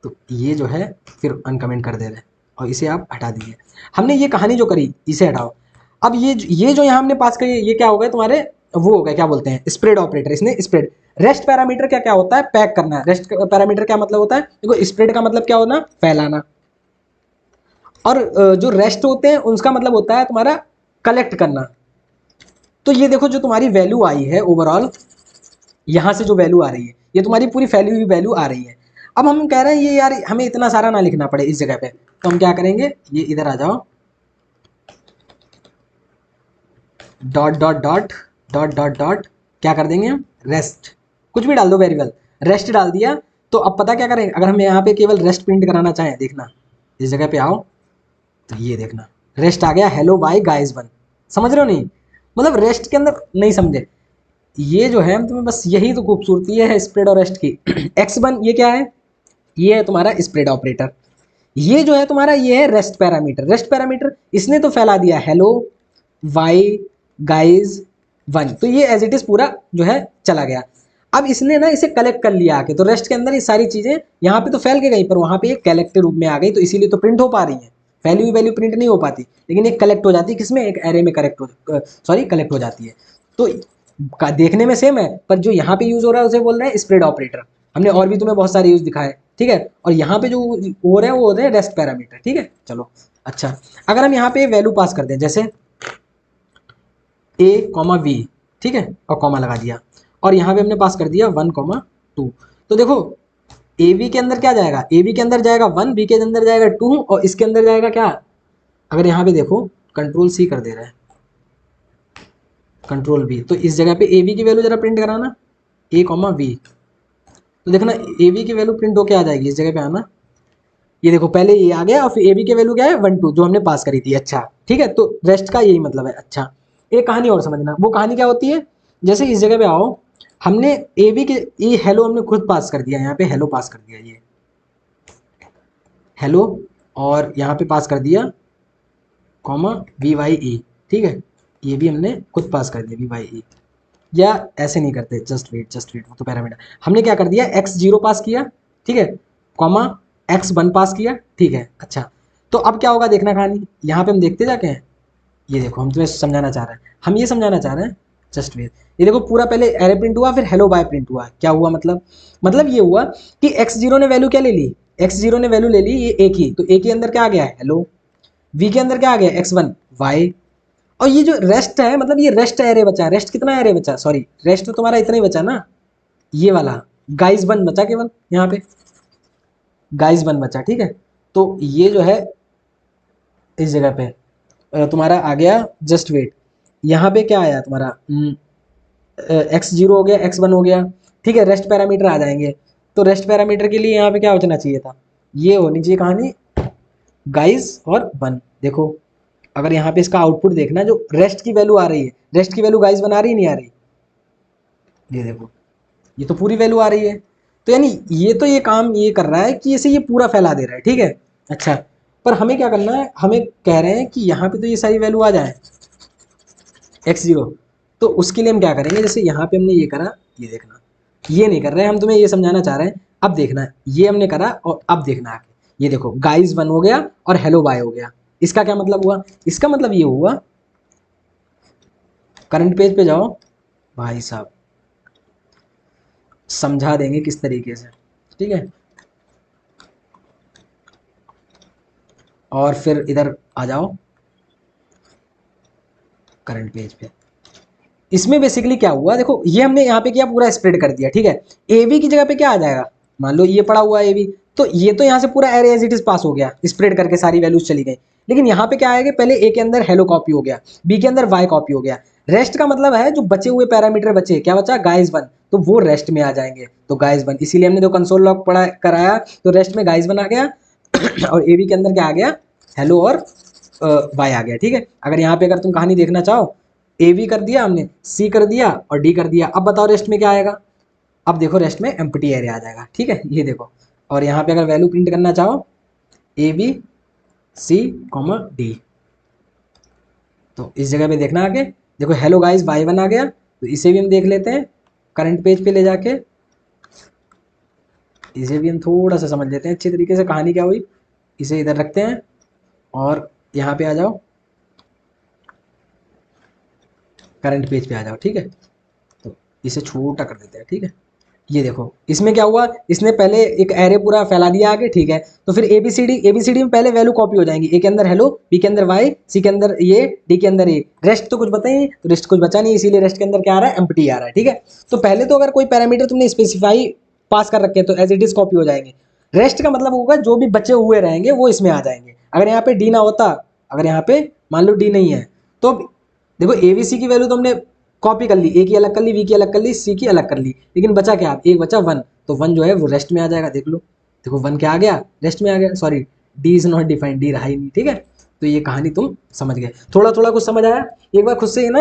तो ये जो है फिर अनकमेंट कर दे रहे हैं और इसे आप हटा दीजिए। हमने ये कहानी जो करी इसे हटाओ। अब ये जो यहाँ हमने पास करी ये क्या हो गया तुम्हारे, वो हो गया क्या बोलते हैं स्प्रेड ऑपरेटर, इसने स्प्रेड। रेस्ट पैरामीटर क्या क्या होता है, पैक करना है। रेस्ट पैरामीटर क्या मतलब होता है, देखो स्प्रेड का मतलब क्या होना, फैलाना, और जो रेस्ट होते हैं उसका मतलब होता है तुम्हारा कलेक्ट करना। तो ये देखो जो तुम्हारी वैल्यू आई है ओवरऑल, यहाँ से जो वैल्यू आ रही है ये तुम्हारी पूरी फैली हुई वैल्यू आ रही है। अब हम कह रहे हैं ये यार हमें इतना सारा ना लिखना पड़े इस जगह पे, तो हम क्या करेंगे, ये इधर आ जाओ dot dot dot dot dot dot क्या कर देंगे हम रेस्ट, कुछ भी डाल दो वेरिएबल, रेस्ट डाल दिया। तो अब पता क्या करेंगे, अगर हम यहाँ पे केवल रेस्ट प्रिंट कराना चाहें, देखना इस जगह पे आओ, तो ये देखना रेस्ट आ गया हेलो बाय गाइस 1, समझ रहे हो नहीं, मतलब रेस्ट के अंदर नहीं समझे, ये जो है तुम्हें बस यही तो खूबसूरती है स्प्रेड और रेस्ट की। x1 ये क्या है, ये है तुम्हारा स्प्रेड ऑपरेटर, ये जो है तुम्हारा ये है रेस्ट पैरामीटर। रेस्ट पैरामीटर इसने तो फैला दिया हेलो वाई गाइज 1, तो ये एज इट इज पूरा जो है चला गया। अब इसने ना इसे कलेक्ट कर लिया आके, तो रेस्ट के अंदर ये सारी चीजें यहाँ पे तो फैल के गई पर वहां पे एक कलेक्ट के रूप में आ गई, तो इसीलिए तो प्रिंट हो पा रही है। फैली हुई वैल्यू प्रिंट नहीं हो पाती, लेकिन एक कलेक्ट हो जाती है किसमें, एक एरे में कलेक्ट हो जाती है। तो देखने में सेम है, पर जो यहाँ पे यूज हो रहा है उसे बोल रहे हैं स्प्रेड ऑपरेटर। हमने और भी तुम्हें बहुत सारे यूज दिखाए, ठीक है। और यहाँ पे जो हो रहे हैं वो हो रहे हैं रेस्ट पैरामीटर, ठीक है। चलो अच्छा, अगर हम यहाँ पे वैल्यू पास कर दें, जैसे A, V, ठीक है, और कॉमा लगा दिया, और यहाँ पे हमने पास कर दिया 1, 2। तो देखो ए बी के अंदर क्या जाएगा, ए बी के अंदर जाएगा 1, बी के अंदर जाएगा 2, और इसके अंदर जाएगा क्या, अगर यहाँ पे देखो कंट्रोल सी कर दे रहा है, कंट्रोल बी, तो इस जगह पे ए बी की वैल्यू जरा प्रिंट कराना, A, V, तो देखना ए बी की वैल्यू प्रिंट होके आ जाएगी, इस जगह पे आना, ये देखो पहले ये आ गया और फिर ए बी की वैल्यू क्या है 1, 2 जो हमने पास करी थी। अच्छा ठीक है, तो रेस्ट का यही मतलब है। अच्छा एक कहानी और समझना, वो कहानी क्या होती है, जैसे इस जगह पे आओ, हमने ए बी के ये हेलो हमने खुद पास कर दिया, यहाँ पे हेलो पास कर दिया, ये हेलो, और यहाँ पे पास कर दिया कॉमा VYE, ठीक है, ये भी हमने खुद पास कर दिया VYE, या ऐसे नहीं करते, जस्ट वेट वो तो पैरामीटर, हमने क्या कर दिया x0 पास किया, ठीक है, कॉमा x1 पास किया, ठीक है। अच्छा तो अब क्या होगा देखना कहानी, यहाँ पे हम देखते जाके हैं, ये देखो हम तुम्हें समझाना चाह रहे हैं, हम ये समझाना चाह रहे हैं, जस्ट वेट, ये देखो पूरा पहले एरे प्रिंट हुआ, फिर हेलो बाय प्रिंट हुआ, क्या हुआ मतलब ये हुआ कि x0 ने वैल्यू क्या ले ली, x0 ने वैल्यू ले ली ये a की, तो a के अंदर क्या आ गया है हेलो, v के अंदर क्या आ गया x1 y, और ये जो रेस्ट है मतलब ये रेस्ट एरे बचा, रेस्ट कितना एरे बचा, सॉरी रेस्ट तो तुम्हारा इतना ही बचा ना, ये वाला गाइस वन बचा केवल, यहाँ पे गाइस वन बचा, ठीक है। तो ये जो है इस जगह पे तुम्हारा आ गया, जस्ट वेट, यहाँ पे क्या आया तुम्हारा x0 हो गया, x1 हो गया, ठीक है, रेस्ट पैरामीटर आ जाएंगे, तो रेस्ट पैरामीटर के लिए यहाँ पे क्या होना चाहिए था, ये होनी चाहिए कहानी गाइस और वन। देखो अगर यहाँ पे इसका आउटपुट देखना, जो रेस्ट की वैल्यू आ रही है, रेस्ट की वैल्यू गाइस बना रही नहीं आ रही, ये देखो ये तो पूरी वैल्यू आ रही है, तो यानी ये तो ये काम ये कर रहा है कि इसे ये पूरा फैला दे रहा है, ठीक है। अच्छा पर हमें क्या करना है, हमें कह रहे हैं कि यहाँ पे तो ये सारी वैल्यू आ जाए x0, तो उसके लिए हम क्या करेंगे, जैसे यहाँ पे हमने ये करा, ये देखना ये नहीं कर रहे हैं हम, तुम्हें ये समझाना चाह रहे हैं, अब देखना ये हमने करा और अब देखना आगे, ये देखो गाइस वन हो गया और हेलो बाय हो गया, इसका क्या मतलब हुआ, इसका मतलब ये हुआ, करंट पेज पे जाओ भाई साहब, समझा देंगे किस तरीके से, ठीक है, और फिर इधर आ जाओ करंट पेज पे, इसमें बेसिकली क्या हुआ, देखो ये हमने यहाँ पे किया पूरा स्प्रेड कर दिया, ठीक है, ए बी की जगह पे क्या आ जाएगा, मान लो ये पड़ा हुआ ए बी, तो ये तो यहाँ से पूरा array as it is pass हो गया, स्प्रेड करके सारी वैल्यूज चली गई, लेकिन यहाँ पे क्या आएगा, पहले ए के अंदर हेलो कॉपी हो गया, बी के अंदर वाई कॉपी हो गया, रेस्ट का मतलब है जो बचे हुए पैरामीटर बचे, क्या बचा गाइस वन, तो वो रेस्ट में आ जाएंगे, तो गाइस वन, इसीलिए हमने जो कंसोल लॉग पढ़ा कराया, तो रेस्ट में गाइस वन आ गया और ए बी के अंदर क्या आ गया, हेलो और वाई आ गया, ठीक है। अगर यहाँ पे अगर तुम कहानी देखना चाहो, ए बी कर दिया हमने, सी कर दिया और डी कर दिया, अब बताओ रेस्ट में क्या आएगा, अब देखो रेस्ट में एम्प्टी एरिया आ जाएगा, ठीक है, ये देखो, और यहाँ पे अगर वैल्यू प्रिंट करना चाहो A B C comma D, तो इस जगह पे देखना आगे, देखो हेलो गाइस वाई वन आ गया, तो इसे भी हम देख लेते हैं करंट पेज पे ले जाके, इसे भी हम थोड़ा सा समझ लेते हैं अच्छे तरीके से, कहानी क्या हुई, इसे इधर रखते हैं और यहाँ पे आ जाओ करंट पेज पे आ जाओ, ठीक है, तो इसे छोटा कर देते हैं, ठीक है। ये देखो इसमें क्या हुआ, इसने पहले एक एरे पूरा फैला दिया आगे, ठीक है, तो फिर एबीसीडी में पहले वैल्यू कॉपी हो जाएंगी, ए के अंदर हेलो, बी के अंदर वाई, सी के अंदर ये, डी के अंदर ए, रेस्ट तो कुछ बता ही नहीं, तो रेस्ट कुछ बचा नहीं, इसीलिए रेस्ट के अंदर क्या आ रहा है, एम्प्टी आ रहा है, ठीक है। तो पहले तो अगर कोई पैरामीटर तुमने स्पेसिफाई पास कर रखे हैं तो एज इट इज कॉपी हो जाएंगे, रेस्ट का मतलब होगा जो भी बचे हुए रहेंगे वो इसमें आ जाएंगे, अगर यहाँ पे डी ना होता, अगर यहाँ पे मान लो डी नहीं है, तो देखो एबीसी की वैल्यू तो हमने कॉपी कर ली, ए की अलग कर ली, बी की अलग कर ली, सी की अलग कर ली, लेकिन बचा क्या, एक बचा वन, तो वन जो है वो रेस्ट में आ जाएगा, देख लो, देखो वन क्या आ गया, रेस्ट में आ गया, sorry D is not defined, D रहा ही नहीं, ठीक है। तो ये कहानी तुम समझ गए, थोड़ा थोड़ा कुछ समझ आया, एक बार खुद से ही ना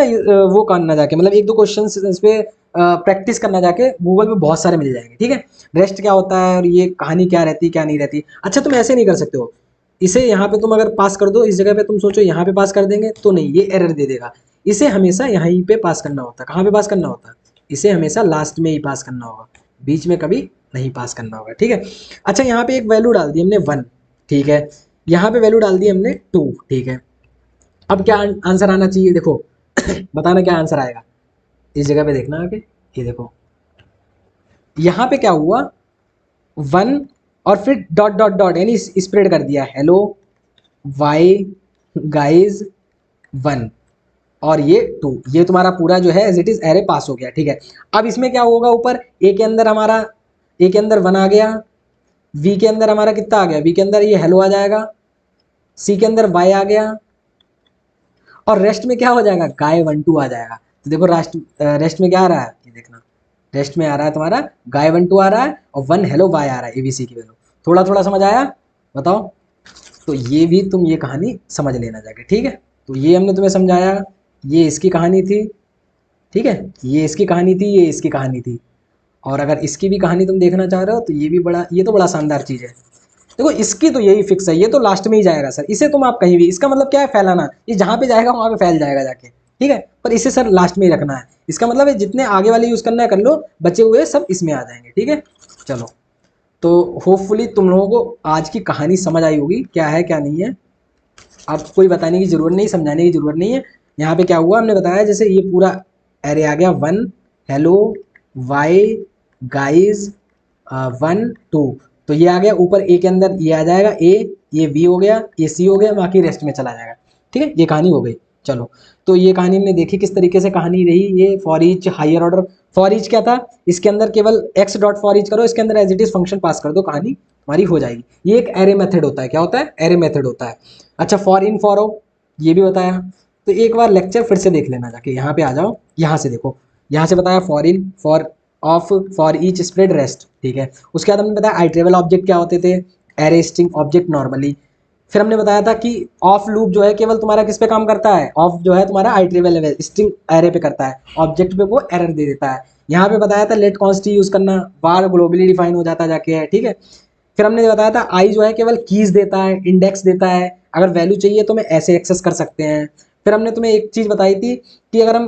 वो करना जाके, मतलब एक दो क्वेश्चन इस पे प्रैक्टिस करना जाके, गूगल पे बहुत सारे मिल जाएंगे, ठीक है, रेस्ट क्या होता है और ये कहानी क्या रहती क्या नहीं रहती। अच्छा तुम ऐसे नहीं कर सकते हो, इसे यहाँ पे तुम अगर पास कर दो, इस जगह पे तुम सोचो यहाँ पे पास कर देंगे तो नहीं, ये एरर दे देगा, इसे हमेशा यहीं पे पास करना होता है, कहाँ पे पास करना होता है, इसे हमेशा लास्ट में ही पास करना होगा, बीच में कभी नहीं पास करना होगा, ठीक है। अच्छा यहाँ पे एक वैल्यू डाल दी हमने वन, ठीक है, यहाँ पे वैल्यू डाल दी हमने टू, ठीक है, अब क्या आंसर आना चाहिए, देखो बताना क्या आंसर आएगा, इस जगह पे देखना आगे, ये देखो यहाँ पे क्या हुआ, वन और फिर डॉट डॉट डॉट यानी स्प्रेड कर दिया, हेलो वाई गाइज वन, और ये 2, ये तुम्हारा पूरा जो है एज इट इज एरे पास हो गया, ठीक है। अब इसमें क्या होगा, ऊपर ए के अंदर हमारा, ए के अंदर 1 आ गया, वी के अंदर हमारा कितना आ गया, वी के अंदर ये हेलो आ जाएगा, सी के अंदर वाई आ गया, और रेस्ट में क्या हो जाएगा, गाय 1 2 आ जाएगा। तो देखो रेस्ट में क्या आ रहा है, ये देखना, रेस्ट में आ रहा है तुम्हारा गाय 1 2 आ रहा है, और 1 हेलो वाई आ रहा है, एबीसी की वैल्यू। थोड़ा थोड़ा समझ आया, बताओ। तो ये भी तुम ये कहानी समझ लेना जाके, ठीक है। तो ये हमने तुम्हें समझाया, ये इसकी कहानी थी, ठीक है, ये इसकी कहानी थी, ये इसकी कहानी थी। और अगर इसकी भी कहानी तुम देखना चाह रहे हो तो ये भी बड़ा, ये तो बड़ा शानदार चीज़ है। देखो इसकी तो यही फिक्स है, ये तो लास्ट में ही जाएगा सर, इसे तुम आप कहीं भी, इसका मतलब क्या है, फैलाना, ये जहाँ पे जाएगा वहाँ पे फैल जाएगा जाके, ठीक है। पर इसे सर लास्ट में ही रखना है, इसका मतलब है जितने आगे वाले यूज़ करना है कर लो, बचे हुए सब इसमें आ जाएंगे, ठीक है। चलो, तो होपफुली तुम लोगों को आज की कहानी समझ आई होगी, क्या है क्या नहीं है। अब कोई बताने की ज़रूरत नहीं, समझाने की ज़रूरत नहीं है। यहाँ पे क्या हुआ, हमने बताया जैसे ये पूरा एरे आ गया, 1 हेलो वाई गाइज 1 2, तो ये आ गया ऊपर, ए के अंदर ये आ जाएगा ए, ये वी हो गया, ये सी हो गया, बाकी रेस्ट में चला जाएगा, ठीक है। ये कहानी हो गई। चलो, तो ये कहानी हमने देखी किस तरीके से कहानी रही, ये for each higher order. For each क्या था, इसके अंदर केवल एक्स डॉट फॉर ईच करो, इसके अंदर एज इट इज फंक्शन पास कर दो, कहानी हमारी हो जाएगी। ये एक एरे मेथड होता है, क्या होता है, एरे मेथड होता है। अच्छा, फॉर इन फॉर आउट ये भी बताया। तो एक बार लेक्चर फिर से देख लेना जाके, यहाँ पे आ जाओ, यहाँ से देखो, यहाँ से बताया for in for of for each spread rest, ठीक है। उसके बाद हमने बताया आइट्रेबल ऑब्जेक्ट क्या होते थे, एरे स्ट्रिंग ऑब्जेक्ट नॉर्मली। फिर हमने बताया था कि ऑफ लूप जो है केवल तुम्हारा किस पे काम करता है, ऑफ जो है तुम्हारा आइट्रेबल स्ट्रिंग एरे पे करता है, ऑब्जेक्ट पे वो एरर दे देता है। यहाँ पे बताया था लेट कॉन्स्टी यूज करना, बार ग्लोबली डिफाइन हो जाता जाके है, ठीक है। फिर हमने बताया था आई जो है केवल कीज देता है, इंडेक्स देता है, अगर वैल्यू चाहिए तो मैं ऐसे एक्सेस कर सकते हैं। फिर हमने तुम्हें एक चीज़ बताई थी कि अगर हम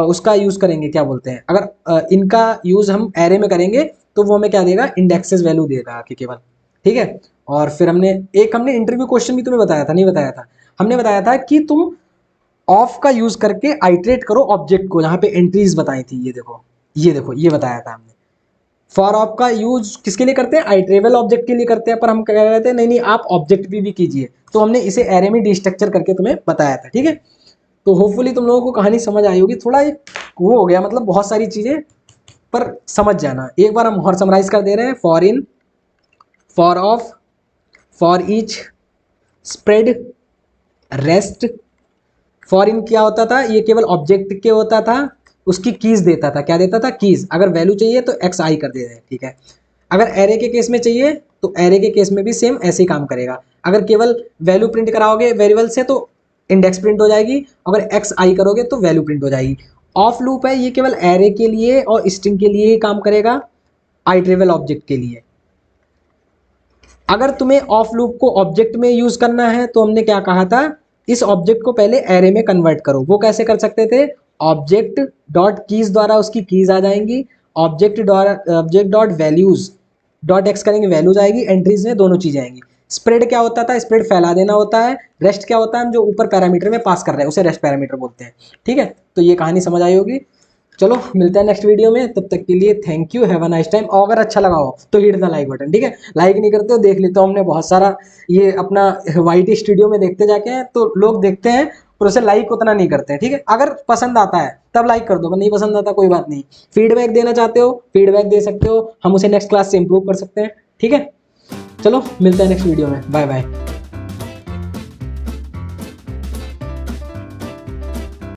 उसका यूज़ करेंगे, क्या बोलते हैं, अगर इनका यूज़ हम एरे में करेंगे तो वो हमें क्या देगा, इंडेक्सेस वैल्यू देगा कि केवल, ठीक है। और फिर हमने इंटरव्यू क्वेश्चन भी तुम्हें बताया था, नहीं बताया था, हमने बताया था कि तुम ऑफ का यूज़ करके आइट्रेट करो ऑब्जेक्ट को, जहाँ पे एंट्रीज बताई थी, ये देखो, ये देखो, ये बताया था हमने। फॉर ऑफ का यूज किसके लिए करते हैं, आइट्रेबल ऑब्जेक्ट के लिए करते हैं, पर हम क्या कहते हैं, नहीं नहीं आप ऑब्जेक्ट भी कीजिए। तो हमने इसे एरे में डिस्ट्रक्चर करके तुम्हें बताया था, ठीक है। तो होपफुली तुम लोगों को कहानी समझ आई होगी, थोड़ा वो हो गया, मतलब बहुत सारी चीजें, पर समझ जाना। एक बार हम और समराइज कर दे रहे हैं, for in for of for each spread rest. For in क्या होता था, ये केवल ऑब्जेक्ट के होता था, उसकी कीज देता था, क्या देता था, कीज। अगर वैल्यू चाहिए तो एक्स आई कर देते हैं, ठीक है। अगर एरे के केस में चाहिए तो एरे के केस में भी सेम ऐसे ही काम करेगा। अगर केवल वैल्यू प्रिंट कराओगे वेरिएबल से तो इंडेक्स प्रिंट हो जाएगी, अगर एक्स आई करोगे तो वैल्यू प्रिंट हो जाएगी। ऑफ लूप है, ये केवल एरे के लिए और स्ट्रिंग के लिए ही काम करेगा, आइट्रेबल ऑब्जेक्ट के लिए। अगर तुम्हें ऑफ लूप को ऑब्जेक्ट में यूज करना है तो हमने क्या कहा था, इस ऑब्जेक्ट को पहले एरे में कन्वर्ट करो। वो कैसे कर सकते थे, ऑब्जेक्ट डॉट कीज द्वारा उसकी कीज आ जाएंगी, object dot values dot x करेंगे, वैल्यूज आएगी, एंट्रीज में दोनों चीजें आएंगी। स्प्रेड क्या होता था, स्प्रेड फैला देना होता है। रेस्ट क्या होता है, हम जो ऊपर पैरामीटर में पास कर रहे हैं उसे रेस्ट पैरामीटर बोलते हैं, ठीक है। तो ये कहानी समझ आई होगी। चलो मिलते हैं नेक्स्ट वीडियो में, तब तक के लिए thank you, have a nice time. और अगर अच्छा लगा हो तो हिट द लाइक बटन, ठीक है। लाइक नहीं करते हो, देख लेते हो, हमने बहुत सारा ये अपना वाईटी स्टूडियो में देखते जाके हैं, तो लोग देखते हैं पर उसे लाइक उतना नहीं करते हैं, ठीक है। अगर पसंद आता है तब लाइक कर दो, अगर नहीं पसंद आता कोई बात नहीं। फीडबैक देना चाहते हो, फीडबैक दे सकते हो, हम उसे नेक्स्ट क्लास से इंप्रूव कर सकते हैं, ठीक है। चलो मिलते हैं नेक्स्ट वीडियो में, बाय बाय।